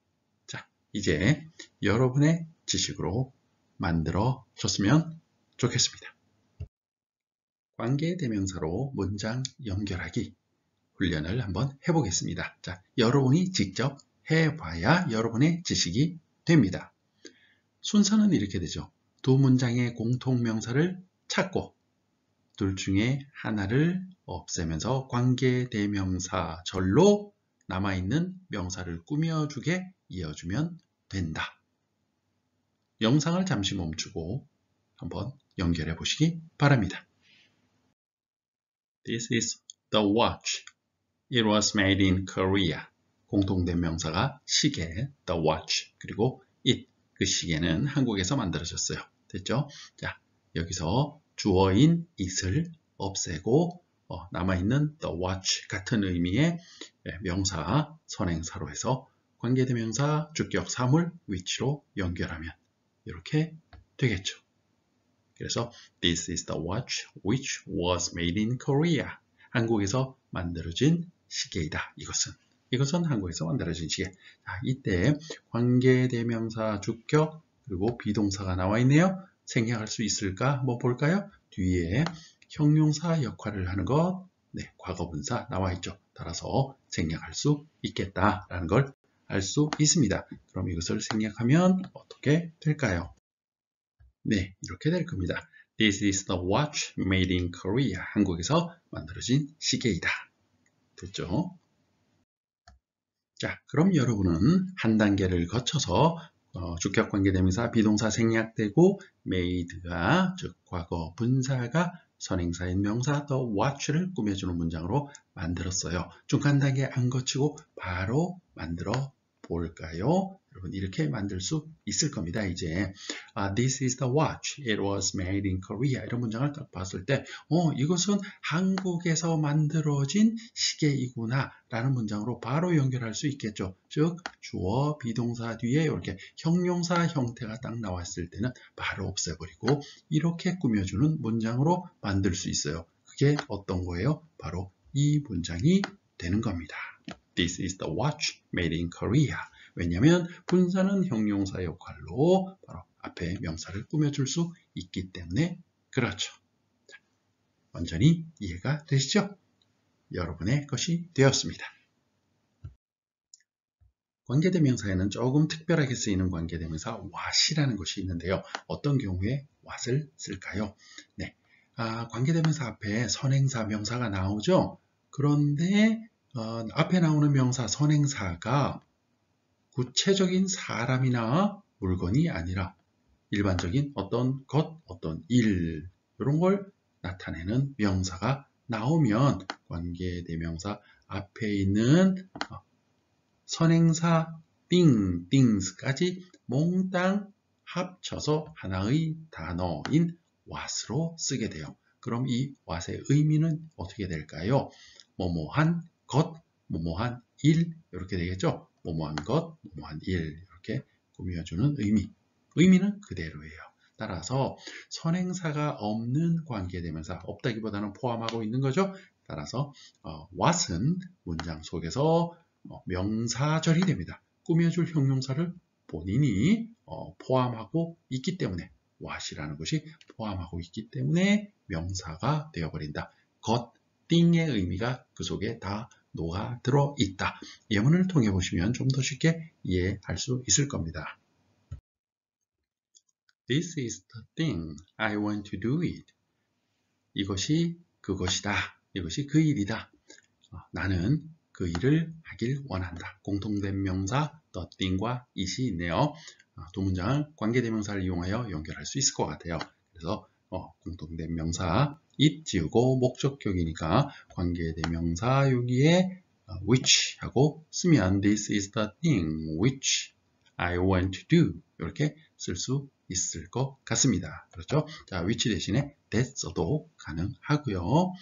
자, 이제 여러분의 지식으로 만들어 줬으면 좋겠습니다. 관계대명사로 문장 연결하기 훈련을 한번 해보겠습니다. 자, 여러분이 직접 해봐야 여러분의 지식이 됩니다. 순서는 이렇게 되죠. 두 문장의 공통명사를 찾고 둘 중에 하나를 없애면서 관계대명사 절로 남아있는 명사를 꾸며주게 이어주면 된다. 영상을 잠시 멈추고 한번 연결해 보시기 바랍니다. This is the watch. It was made in Korea. 공통된 명사가 시계, the watch, 그리고 it, 그 시계는 한국에서 만들어졌어요. 됐죠? 자, 여기서 주어인 it을 없애고 남아있는 the watch 같은 의미의 명사, 선행사로 해서 관계대명사, 주격 사물, which로 연결하면 이렇게 되겠죠. 그래서 This is the watch which was made in Korea. 한국에서 만들어진 시계이다. 이것은 이것은 한국에서 만들어진 시계. 자, 이때 관계대명사 주격 그리고 비동사가 나와 있네요. 생략할 수 있을까? 한번 볼까요? 뒤에 형용사 역할을 하는 것, 네, 과거분사 나와 있죠. 따라서 생략할 수 있겠다라는 걸 알 수 있습니다. 그럼 이것을 생략하면 어떻게 될까요? 네, 이렇게 될 겁니다. This is the watch made in Korea. 한국에서 만들어진 시계이다. 됐죠? 자, 그럼 여러분은 한 단계를 거쳐서 주격 관계대명사 비동사 생략되고 made가 즉 과거 분사가 선행사인 명사 the watch를 꾸며주는 문장으로 만들었어요. 중간 단계 안 거치고 바로 만들어 볼까요? 여러분 이렇게 만들 수 있을 겁니다. 이제 This is the watch. It was made in Korea. 이런 문장을 딱 봤을 때 이것은 한국에서 만들어진 시계이구나 라는 문장으로 바로 연결할 수 있겠죠. 즉 주어 비동사 뒤에 이렇게 형용사 형태가 딱 나왔을 때는 바로 없애버리고 이렇게 꾸며주는 문장으로 만들 수 있어요. 그게 어떤 거예요? 바로 이 문장이 되는 겁니다. This is the watch made in Korea. 왜냐하면 분사는 형용사 역할로 바로 앞에 명사를 꾸며줄 수 있기 때문에 그렇죠. 자, 완전히 이해가 되시죠? 여러분의 것이 되었습니다. 관계대명사에는 조금 특별하게 쓰이는 관계대명사 what이라는 것이 있는데요. 어떤 경우에 what을 쓸까요? 네, 관계대명사 앞에 선행사 명사가 나오죠. 그런데 앞에 나오는 명사 선행사가 구체적인 사람이나 물건이 아니라 일반적인 어떤 것, 어떤 일 이런 걸 나타내는 명사가 나오면 관계대명사 앞에 있는 선행사 things까지 몽땅 합쳐서 하나의 단어인 what으로 쓰게 돼요. 그럼 이 what의 의미는 어떻게 될까요? 뭐뭐한 것, 뭐뭐한 일 이렇게 되겠죠? 뭐뭐한 것, 뭐뭐한 일 이렇게 꾸며주는 의미는 그대로예요. 따라서 선행사가 없는 관계대명사, 없다기보다는 포함하고 있는 거죠. 따라서 what은 문장 속에서 명사절이 됩니다. 꾸며줄 형용사를 본인이 포함하고 있기 때문에 what이라는 것이 포함하고 있기 때문에 명사가 되어버린다. 것, thing의 의미가 그 속에 다 녹아 들어 있다. 예문을 통해 보시면 좀 더 쉽게 이해할 수 있을 겁니다. This is the thing. I want to do it. 이것이 그것이다. 이것이 그 일이다. 나는 그 일을 하길 원한다. 공통된 명사 the thing과 it이 있네요. 두 문장을 관계대명사를 이용하여 연결할 수 있을 것 같아요. 그래서 공통된 명사 it 지우고 목적격이니까 관계대명사 여기에 which 하고 쓰면 this is the thing which I want to do 이렇게 쓸 수 있을 것 같습니다. 그렇죠? 자, which 대신에 that 써도 가능하고요.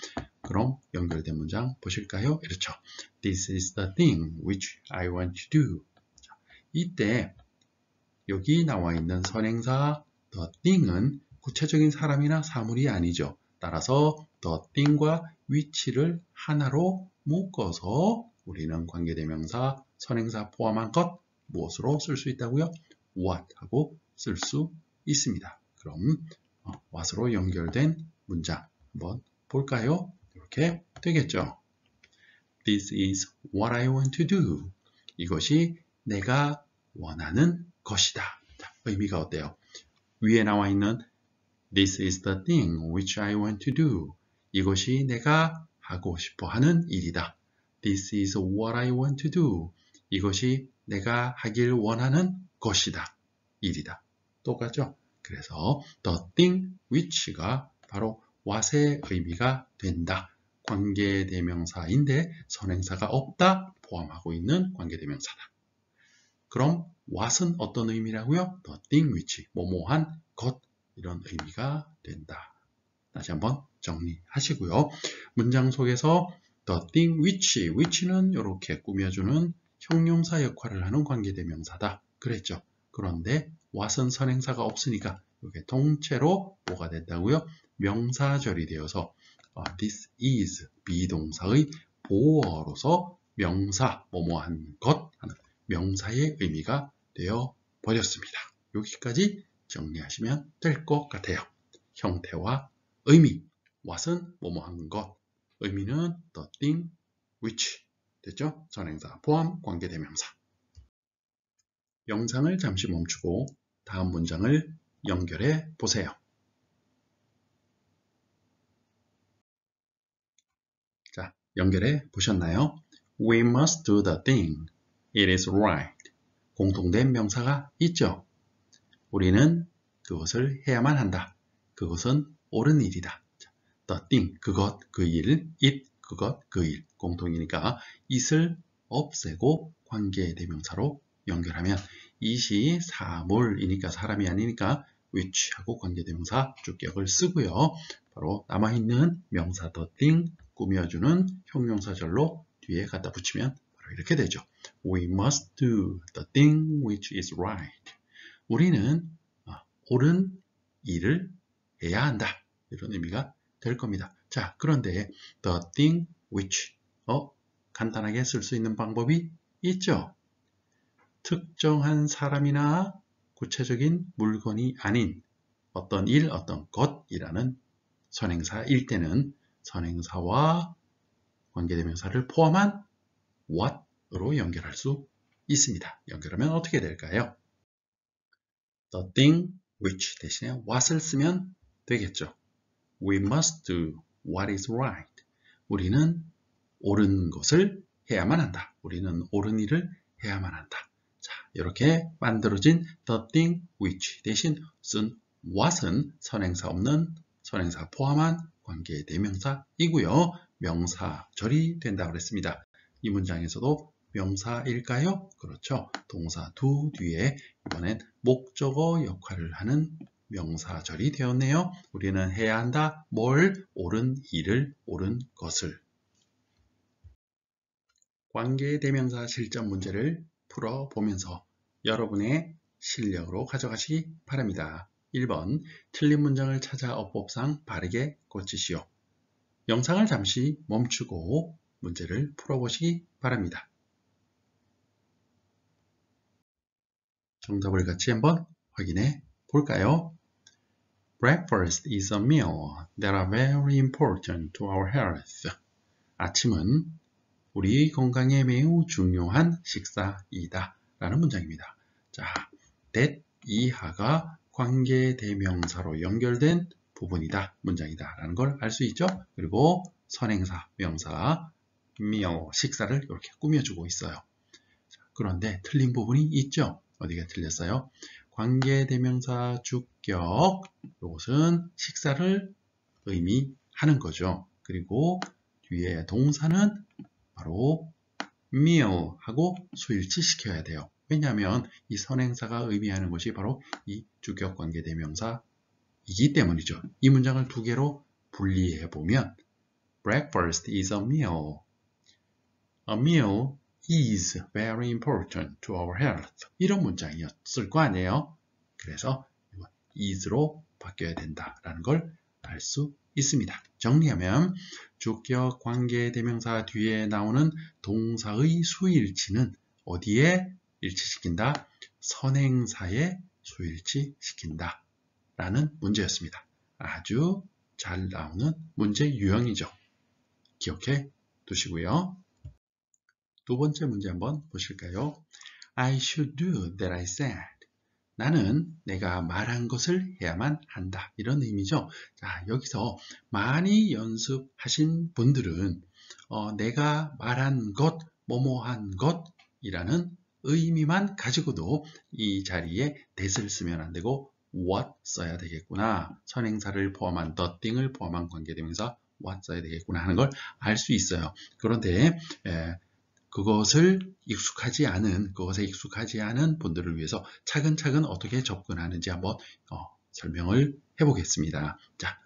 그럼 연결된 문장 보실까요? 이렇죠. This is the thing which I want to do. 자, 이때 여기 나와 있는 선행사 the thing은 구체적인 사람이나 사물이 아니죠. 따라서 the thing과 which를 하나로 묶어서 우리는 관계대명사 선행사 포함한 것 무엇으로 쓸 수 있다고요? what 하고 쓸 수 있습니다. 그럼 what으로 연결된 문장 한번 볼까요? 이렇게 되겠죠. This is what I want to do. 이것이 내가 원하는 것이다. 자, 의미가 어때요? 위에 나와 있는 This is the thing which I want to do. 이것이 내가 하고 싶어 하는 일이다. This is what I want to do. 이것이 내가 하길 원하는 것이다. 일이다. 똑같죠? 그래서 the thing which가 바로 what의 의미가 된다. 관계대명사인데 선행사가 없다 포함하고 있는 관계대명사다. 그럼 what은 어떤 의미라고요? The thing which, 뭐뭐한 것 이런 의미가 된다. 다시 한번 정리하시고요. 문장 속에서 the thing which는 이렇게 꾸며주는 형용사 역할을 하는 관계대명사다. 그랬죠. 그런데 what은 선행사가 없으니까 이게 통째로 뭐가 된다고요? 명사절이 되어서 this is 비동사의 보어로서 명사, 뭐뭐한 것 하는 명사의 의미가 되어 버렸습니다. 여기까지 정리하시면 될 것 같아요. 형태와 의미, what은 뭐뭐한 것, 의미는 the thing which 됐죠? 선행사 포함 관계대명사. 영상을 잠시 멈추고 다음 문장을 연결해 보세요. 자, 연결해 보셨나요? We must do the thing. It is right. 공통된 명사가 있죠. 우리는 그것을 해야만 한다. 그것은 옳은 일이다. The thing, 그것, 그 일, it, 그것, 그 일. 공통이니까 it을 없애고 관계대명사로 연결하면 it이 사물이니까 사람이 아니니까 which하고 관계대명사 주격을 쓰고요. 바로 남아있는 명사 the thing 꾸며주는 형용사절로 뒤에 갖다 붙이면 바로 이렇게 되죠. We must do the thing which is right. 우리는 옳은 일을 해야 한다. 이런 의미가 될 겁니다. 자, 그런데 the thing which 간단하게 쓸 수 있는 방법이 있죠. 특정한 사람이나 구체적인 물건이 아닌 어떤 일, 어떤 것이라는 선행사일 때는 선행사와 관계대명사를 포함한 what으로 연결할 수 있습니다. 연결하면 어떻게 될까요? The thing which 대신에 what을 쓰면 되겠죠. We must do what is right. 우리는 옳은 것을 해야만 한다. 우리는 옳은 일을 해야만 한다. 자, 이렇게 만들어진 the thing which 대신 쓴 what은 선행사 없는 선행사 포함한 관계대명사이고요. 명사절이 된다고 그랬습니다. 이 문장에서도 명사일까요? 그렇죠. 동사 do 뒤에 이번엔 목적어 역할을 하는 명사절이 되었네요. 우리는 해야 한다. 뭘? 옳은 일을, 옳은 것을. 관계대명사 실전 문제를 풀어보면서 여러분의 실력으로 가져가시기 바랍니다. 1번, 틀린 문장을 찾아 어법상 바르게 고치시오. 영상을 잠시 멈추고 문제를 풀어보시기 바랍니다. 정답을 같이 한번 확인해 볼까요? Breakfast is a meal that are very important to our health. 아침은 우리 건강에 매우 중요한 식사이다 라는 문장입니다. 자, that 이하가 관계대명사로 연결된 부분이다, 문장이다 라는 걸 알 수 있죠. 그리고 선행사, 명사, meal, 식사를 이렇게 꾸며주고 있어요. 자, 그런데 틀린 부분이 있죠. 어디가 틀렸어요? 관계대명사 주격, 이것은 식사를 의미하는 거죠. 그리고 뒤에 동사는 바로 meal하고 수일치 시켜야 돼요. 왜냐하면 이 선행사가 의미하는 것이 바로 이 주격 관계대명사이기 때문이죠. 이 문장을 두 개로 분리해 보면 Breakfast is a meal. A meal is very important to our health. 이런 문장이었을 거 아니에요. 그래서 is로 바뀌어야 된다라는 걸 알 수 있습니다. 정리하면 주격 관계대명사 뒤에 나오는 동사의 수일치는 어디에 일치시킨다? 선행사에 수일치시킨다 라는 문제였습니다. 아주 잘 나오는 문제 유형이죠. 기억해 두시고요. 두 번째 문제 한번 보실까요? I should do that I said. 나는 내가 말한 것을 해야만 한다. 이런 의미죠. 자, 여기서 많이 연습하신 분들은 내가 말한 것, 뭐뭐한 것이라는 의미만 가지고도 이 자리에 that을 쓰면 안 되고 what 써야 되겠구나. 선행사를 포함한 the thing을 포함한 관계대명사 what 써야 되겠구나 하는 걸 알 수 있어요. 그런데 그것에 익숙하지 않은 분들을 위해서 차근차근 어떻게 접근하는지 한번 설명을 해보겠습니다. 자,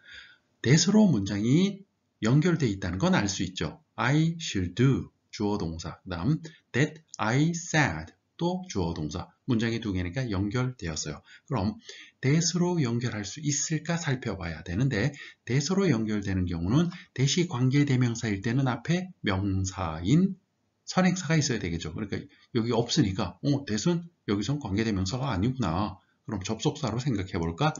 that으로 문장이 연결되어 있다는 건 알 수 있죠. I should do, 주어 동사, 그 다음 that I said, 또 주어 동사, 문장이 두 개니까 연결되었어요. 그럼 that으로 연결할 수 있을까 살펴봐야 되는데 that으로 연결되는 경우는 that이 관계대명사일 때는 앞에 명사인 선행사가 있어야 되겠죠. 그러니까 여기 없으니까 that은 여기선 관계대명사가 아니구나. 그럼 접속사로 생각해 볼까?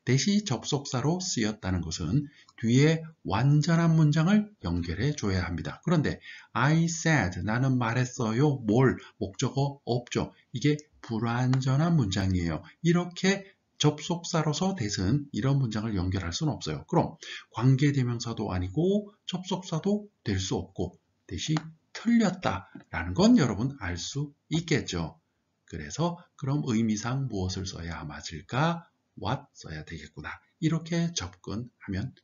that이 접속사로 쓰였다는 것은 뒤에 완전한 문장을 연결해 줘야 합니다. 그런데 I said, 나는 말했어요. 뭘? 목적어 없죠. 이게 불완전한 문장이에요. 이렇게 접속사로서 that은 이런 문장을 연결할 수는 없어요. 그럼 관계대명사도 아니고 접속사도 될 수 없고 that이 틀렸다라는 건 여러분 알 수 있겠죠. 그래서 그럼 의미상 무엇을 써야 맞을까? what 써야 되겠구나. 이렇게 접근하면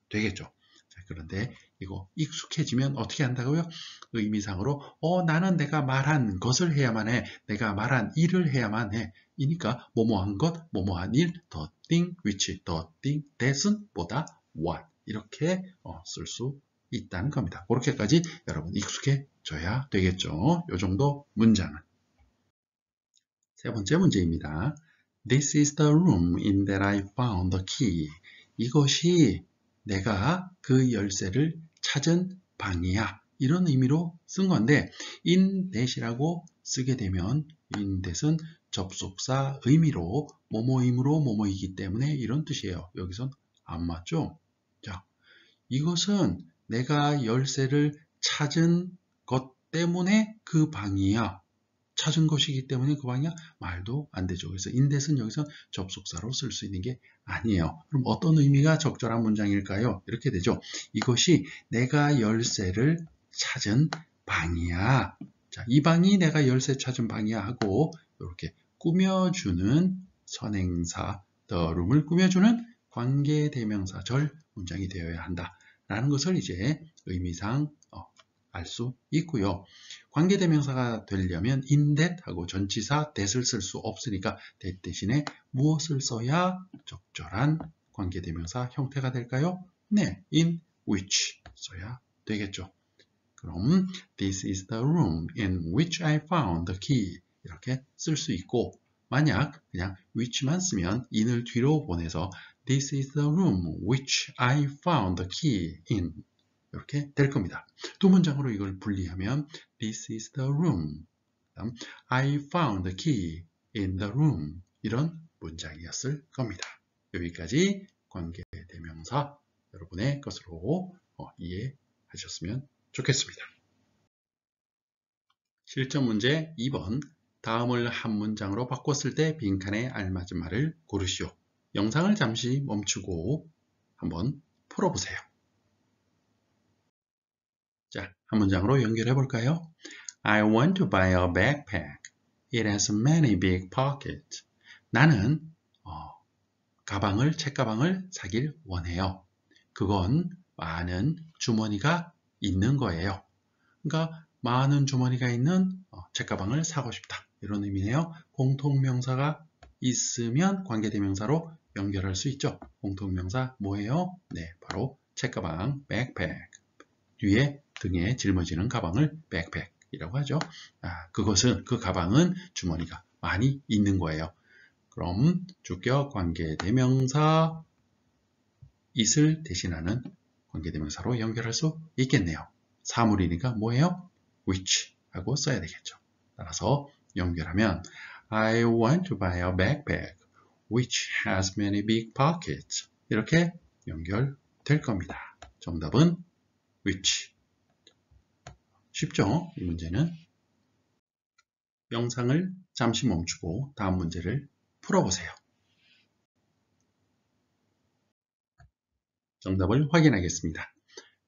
되겠죠. 자, 그런데 이거 익숙해지면 어떻게 한다고요? 의미상으로 나는 내가 말한 것을 해야만 해. 내가 말한 일을 해야만 해. 이니까 뭐뭐한 것, 뭐뭐한 일, the thing, which, the thing, that은 보다 what 이렇게 쓸 수 있다는 겁니다. 그렇게까지 여러분 익숙해져야 되겠죠. 이 정도 문장은. 세 번째 문제입니다. This is the room in that I found the key. 이것이 내가 그 열쇠를 찾은 방이야. 이런 의미로 쓴 건데 in that이라고 쓰게 되면 in that은 접속사 의미로 뭐뭐이므로 뭐뭐이기 때문에 이런 뜻이에요. 여기선 안 맞죠? 자, 이것은 내가 열쇠를 찾은 것 때문에 그 방이야. 찾은 것이기 때문에 그 방이야? 말도 안 되죠. 그래서 in that은 여기서 접속사로 쓸 수 있는 게 아니에요. 그럼 어떤 의미가 적절한 문장일까요? 이렇게 되죠. 이것이 내가 열쇠를 찾은 방이야. 자, 이 방이 내가 열쇠 찾은 방이야 하고 이렇게 꾸며주는 선행사 the room을 꾸며주는 관계대명사절 문장이 되어야 한다라는 것을 이제 의미상 알 수 있고요. 관계대명사가 되려면 in that 하고 전치사 that을 쓸 수 없으니까 that 대신에 무엇을 써야 적절한 관계대명사 형태가 될까요? 네, in which 써야 되겠죠. 그럼 this is the room in which I found the key 이렇게 쓸 수 있고 만약 그냥 which만 쓰면 in을 뒤로 보내서 this is the room which I found the key in 이렇게 될 겁니다. 두 문장으로 이걸 분리하면 This is the room. I found the key in the room. 이런 문장이었을 겁니다. 여기까지 관계대명사 여러분의 것으로 이해하셨으면 좋겠습니다. 실전 문제 2번. 다음을 한 문장으로 바꿨을 때 빈칸에 알맞은 말을 고르시오. 영상을 잠시 멈추고 한번 풀어보세요. 자, 한 문장으로 연결해 볼까요? I want to buy a backpack. It has many big pockets. 나는 책가방을 사길 원해요. 그건 많은 주머니가 있는 거예요. 그러니까 많은 주머니가 있는 책가방을 사고 싶다. 이런 의미네요. 공통명사가 있으면 관계대명사로 연결할 수 있죠. 공통명사 뭐예요? 네, 바로 책가방, backpack. 뒤에 등에 짊어지는 가방을 백팩이라고 하죠. 그 가방은 주머니가 많이 있는 거예요. 그럼 주격 관계대명사 it을 대신하는 관계대명사로 연결할 수 있겠네요. 사물이니까 뭐예요? which 하고 써야 되겠죠. 따라서 연결하면 I want to buy a backpack which has many big pockets 이렇게 연결될 겁니다. 정답은 which. 쉽죠? 이 문제는. 영상을 잠시 멈추고 다음 문제를 풀어보세요. 정답을 확인하겠습니다.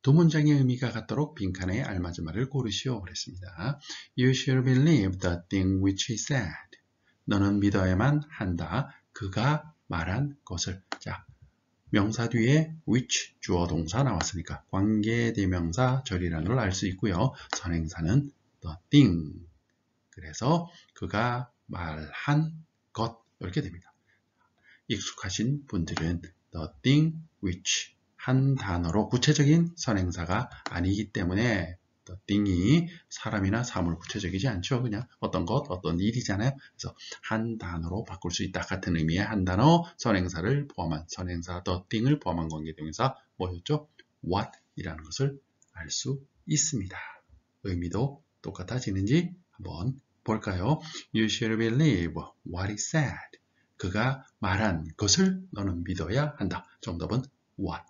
두 문장의 의미가 같도록 빈칸에 알맞은 말을 고르시오 그랬습니다. You should believe the thing which he said. 너는 믿어야만 한다. 그가 말한 것을. 자, 명사 뒤에 which 주어 동사 나왔으니까 관계대명사 절이라는 걸 알 수 있고요. 선행사는 the thing. 그래서 그가 말한 것 이렇게 됩니다. 익숙하신 분들은 the thing which 한 단어로 구체적인 선행사가 아니기 때문에 the thing이 사람이나 사물 구체적이지 않죠. 그냥 어떤 것, 어떤 일이잖아요. 그래서 한 단어로 바꿀 수 있다. 같은 의미의 한 단어 선행사를 포함한 선행사 the thing을 포함한 관계대명사 뭐였죠? what 이라는 것을 알 수 있습니다. 의미도 똑같아지는지 한번 볼까요? You should believe what he said. 그가 말한 것을 너는 믿어야 한다. 정답은 what.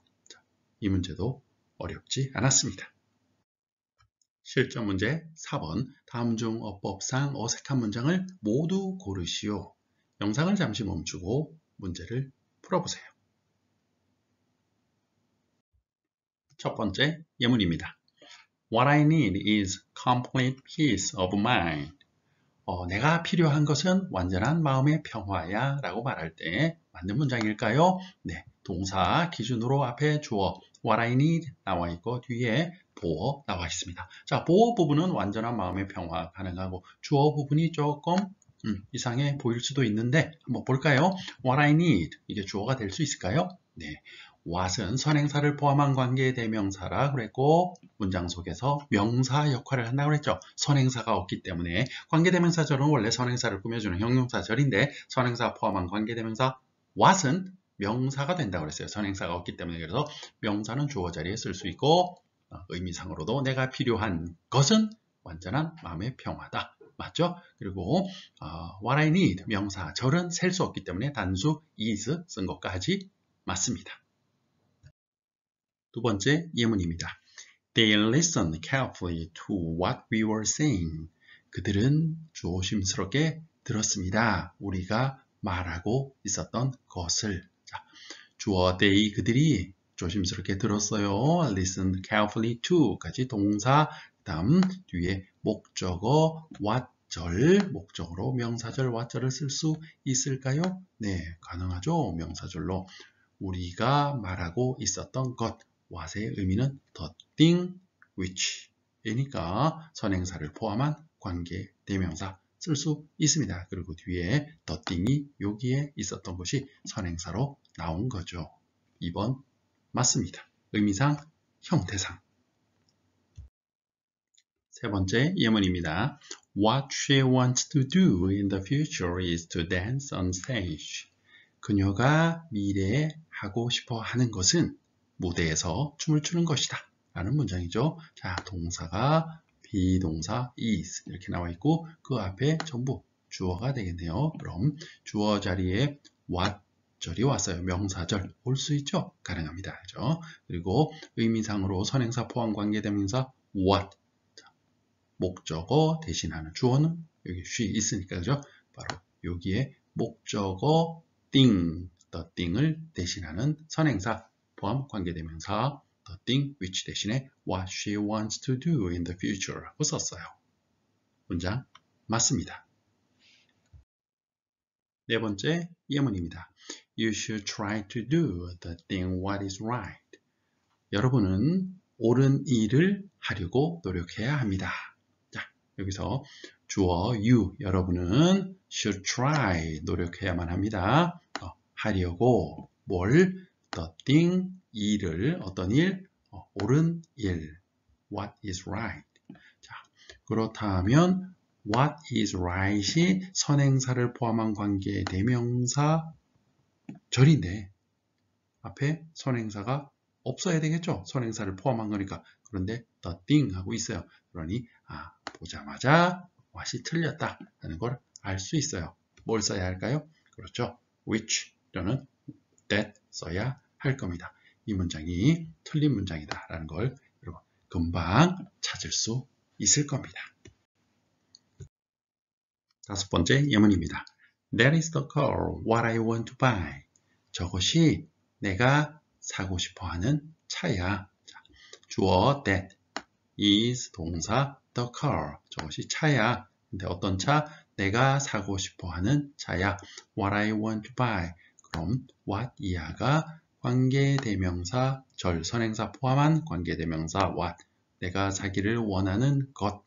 이 문제도 어렵지 않았습니다. 실전 문제 4번. 다음 중 어법상 어색한 문장을 모두 고르시오. 영상을 잠시 멈추고 문제를 풀어보세요. 첫 번째 예문입니다. What I need is complete peace of mind. 내가 필요한 것은 완전한 마음의 평화야 라고 말할 때 맞는 문장일까요? 네, 동사 기준으로 앞에 주어 what I need 나와 있고 뒤에 보어 나와 있습니다. 자, 보어 부분은 완전한 마음의 평화 가능하고 주어 부분이 조금 이상해 보일 수도 있는데 한번 볼까요? What I need 이게 주어가 될 수 있을까요? 네, what은 선행사를 포함한 관계 대명사라 그랬고 문장 속에서 명사 역할을 한다고 그랬죠. 선행사가 없기 때문에 관계 대명사절은 원래 선행사를 꾸며주는 형용사절인데 선행사 포함한 관계 대명사 what은 명사가 된다고 그랬어요. 선행사가 없기 때문에. 그래서 명사는 주어 자리에 쓸 수 있고 의미상으로도 내가 필요한 것은 완전한 마음의 평화다. 맞죠? 그리고 what I need 명사 절은 셀 수 없기 때문에 단수 is 쓴 것까지 맞습니다. 두 번째 예문입니다. They listened carefully to what we were saying. 그들은 조심스럽게 들었습니다. 우리가 말하고 있었던 것을. 자, 주어 they 그들이 조심스럽게 들었어요. Listened carefully to까지 동사, 다음 뒤에 목적어 what 절, 목적어로 명사절 what절을 쓸 수 있을까요? 네, 가능하죠. 명사절로 우리가 말하고 있었던 것 what의 의미는 the thing which 이니까 선행사를 포함한 관계 대명사 쓸 수 있습니다. 그리고 뒤에 the thing이 여기에 있었던 것이 선행사로 나온 거죠. 2번 맞습니다. 의미상, 형태상. 세 번째 예문입니다. What she wants to do in the future is to dance on stage. 그녀가 미래에 하고 싶어 하는 것은 무대에서 춤을 추는 것이다. 라는 문장이죠. 자, 동사가 비동사 is 이렇게 나와 있고 그 앞에 전부 주어가 되겠네요. 그럼 주어 자리에 what 절이 왔어요. 명사절 올 수 있죠? 가능합니다. 그죠? 그리고 의미상으로 선행사 포함 관계대명사 what 자, 목적어 대신하는 주어는 여기 she 있으니까 그죠? 바로 여기에 목적어 thing, the thing을 대신하는 선행사 포함 관계대명사 the thing which 대신에 what she wants to do in the future 라고 썼어요. 문장 맞습니다. 네 번째 예문입니다. You should try to do the thing what is right. 여러분은 옳은 일을 하려고 노력해야 합니다. 자, 여기서 주어 you, 여러분은 should try, 노력해야만 합니다. 하려고 뭘? the thing, 일을, 어떤 일? 옳은 일, what is right. 자, 그렇다면 what is right이 선행사를 포함한 관계 대명사 절인데 앞에 선행사가 없어야 되겠죠. 선행사를 포함한 거니까. 그런데 the thing 하고 있어요. 그러니 보자마자 what이 틀렸다 하는 걸 알 수 있어요. 뭘 써야 할까요? 그렇죠. which 또는 that 써야 할 겁니다. 이 문장이 틀린 문장이다 라는 걸 여러분 금방 찾을 수 있을 겁니다. 다섯 번째 예문입니다. That is the car what I want to buy. 저것이 내가 사고 싶어하는 차야. 자, 주어 that is 동사 the car. 저것이 차야. 근데 어떤 차? 내가 사고 싶어하는 차야. What I want to buy. 그럼 what 이하가 관계대명사 절 선행사 포함한 관계대명사 what. 내가 사기를 원하는 것.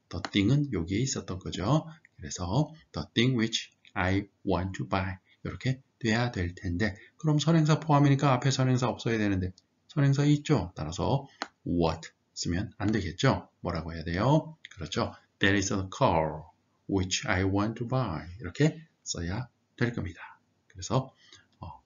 The thing은 여기에 있었던 거죠. 그래서 the thing which I want to buy 이렇게 돼야 될 텐데 그럼 선행사 포함이니까 앞에 선행사 없어야 되는데 선행사 있죠. 따라서 what 쓰면 안 되겠죠. 뭐라고 해야 돼요? 그렇죠. There is a car which I want to buy 이렇게 써야 될 겁니다. 그래서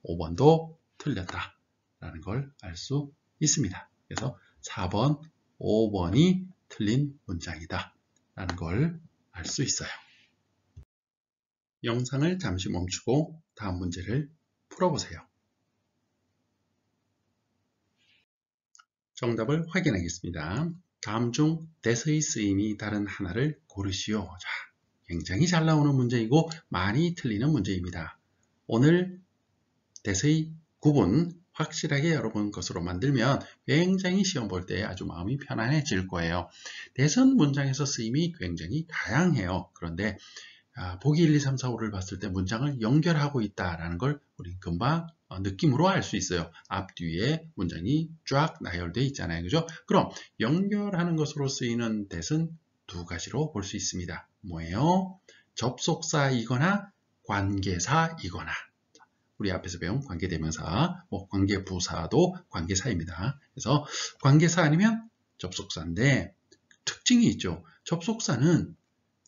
5번도 틀렸다 라는 걸 알 수 있습니다. 그래서 4번, 5번이 틀린 문장이다. 라는 걸 알 수 있어요. 영상을 잠시 멈추고 다음 문제를 풀어보세요. 정답을 확인하겠습니다. 다음 중 that의 쓰임이 다른 하나를 고르시오. 자, 굉장히 잘 나오는 문제이고 많이 틀리는 문제입니다. 오늘 that의 구분 확실하게 여러분 것으로 만들면 굉장히 시험 볼 때 아주 마음이 편안해질 거예요. that은 문장에서 쓰임이 굉장히 다양해요. 그런데 보기 1, 2, 3, 4, 5를 봤을 때 문장을 연결하고 있다는 걸 우리 금방 느낌으로 알 수 있어요. 앞뒤에 문장이 쫙 나열되어 있잖아요. 그죠? 그럼 연결하는 것으로 쓰이는 that은 두 가지로 볼 수 있습니다. 뭐예요? 접속사이거나 관계사이거나. 우리 앞에서 배운 관계대명사, 관계부사도 관계사입니다. 그래서 관계사 아니면 접속사인데 특징이 있죠. 접속사는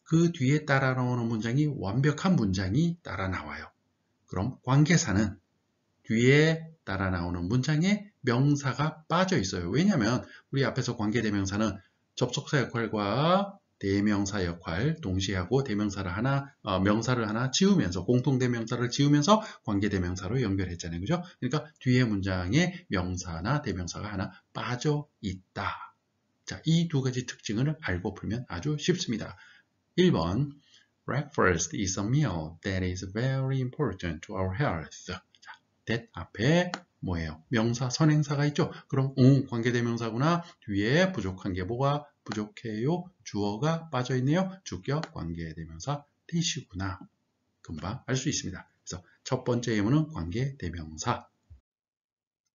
그 뒤에 따라 나오는 문장이 완벽한 문장이 따라 나와요. 그럼 관계사는 뒤에 따라 나오는 문장에 명사가 빠져 있어요. 왜냐하면 우리 앞에서 관계대명사는 접속사 역할과 대명사 역할 동시에 하고 대명사를 하나, 명사를 하나 지우면서 공통대명사를 지우면서 관계대명사로 연결했잖아요. 그죠? 그러니까 뒤에 문장에 명사나 대명사가 하나 빠져 있다. 자, 이 두 가지 특징을 알고 풀면 아주 쉽습니다. 1번 Breakfast is a meal that is very important to our health. 자, that 앞에 뭐예요? 명사, 선행사가 있죠? 그럼 관계대명사구나. 뒤에 부족한 게 뭐가 부족해요? 주어가 빠져있네요. 주격 관계대명사 that이구나. 금방 알 수 있습니다. 그래서 첫 번째 예문은 관계대명사.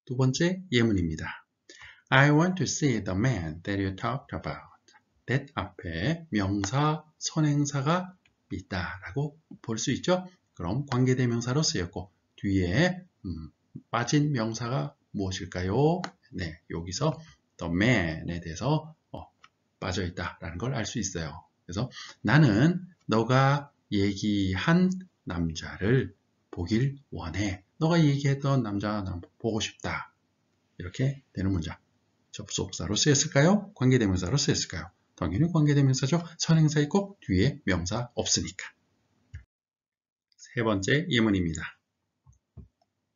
두 번째 예문입니다. I want to see the man that you talked about. that 앞에 명사, 선행사가 있다라고 볼 수 있죠. 그럼 관계대명사로 쓰였고 뒤에 빠진 명사가 무엇일까요? 네, 여기서 the man에 대해서 빠져있다라는 걸 알 수 있어요. 그래서 나는 너가 얘기한 남자를 보길 원해. 너가 얘기했던 남자 보고 싶다. 이렇게 되는 문장. 접속사로 쓰였을까요? 관계대명사로 쓰였을까요? 당연히 관계대명사죠. 선행사 있고 뒤에 명사 없으니까. 세 번째 예문입니다.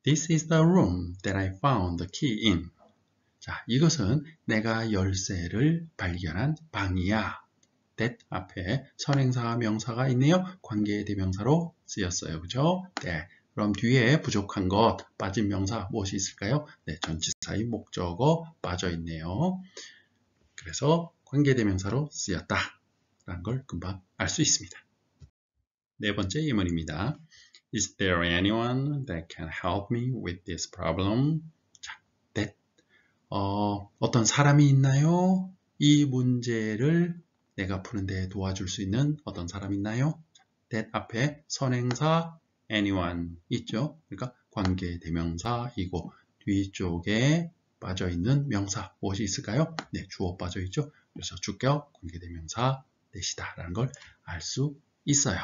This is the room that I found the key in. 자, 이것은 내가 열쇠를 발견한 방이야. that 앞에 선행사와 명사가 있네요. 관계대명사로 쓰였어요. 그죠? 네. 그럼 뒤에 부족한 것, 빠진 명사 무엇이 있을까요? 네, 전치사의 목적어 빠져 있네요. 그래서 관계대명사로 쓰였다 라는 걸 금방 알 수 있습니다. 네 번째 예문입니다. Is there anyone that can help me with this problem? 자, that 어떤 사람이 있나요? 이 문제를 내가 푸는데 도와줄 수 있는 어떤 사람이 있나요? that 앞에 선행사 anyone 있죠? 그러니까 관계대명사이고 뒤쪽에 빠져있는 명사 무엇이 있을까요? 네, 주어 빠져있죠? 그래서 주격 관계대명사 that이다 라는 걸 알 수 있어요.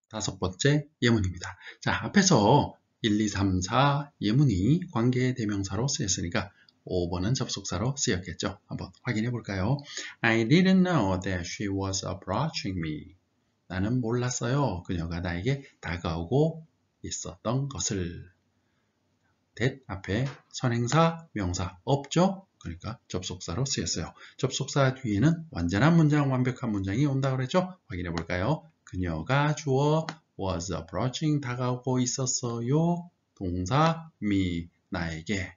다섯 번째 예문입니다. 자, 앞에서 1, 2, 3, 4 예문이 관계대명사로 쓰였으니까 5번은 접속사로 쓰였겠죠. 한번 확인해 볼까요? I didn't know that she was approaching me. 나는 몰랐어요. 그녀가 나에게 다가오고 있었던 것을. that 앞에 선행사, 명사 없죠? 그러니까 접속사로 쓰였어요. 접속사 뒤에는 완전한 문장, 완벽한 문장이 온다고 그랬죠? 확인해 볼까요? 그녀가 주어 was approaching 다가오고 있었어요. 동사 me 나에게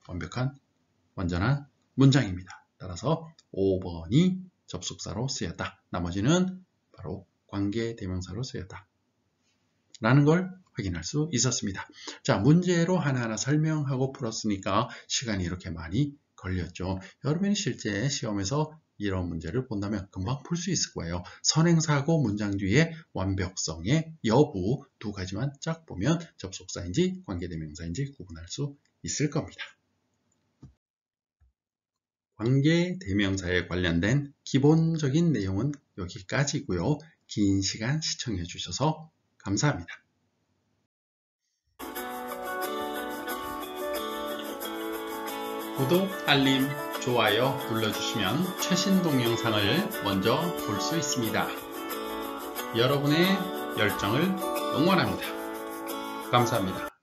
완벽한 완전한 문장입니다. 따라서 5번이 접속사로 쓰였다. 나머지는 바로 관계대명사로 쓰였다. 라는 걸 확인할 수 있었습니다. 자, 문제로 하나하나 설명하고 풀었으니까 시간이 이렇게 많이 걸렸죠. 여러분이 실제 시험에서 이런 문제를 본다면 금방 풀 수 있을 거예요. 선행사하고 문장 뒤에 완벽성의 여부 두 가지만 쫙 보면 접속사인지 관계대명사인지 구분할 수 있을 겁니다. 관계대명사에 관련된 기본적인 내용은 여기까지고요. 긴 시간 시청해 주셔서 감사합니다. 구독, 알림, 좋아요 눌러주시면 최신 동영상을 먼저 볼 수 있습니다. 여러분의 열정을 응원합니다. 감사합니다.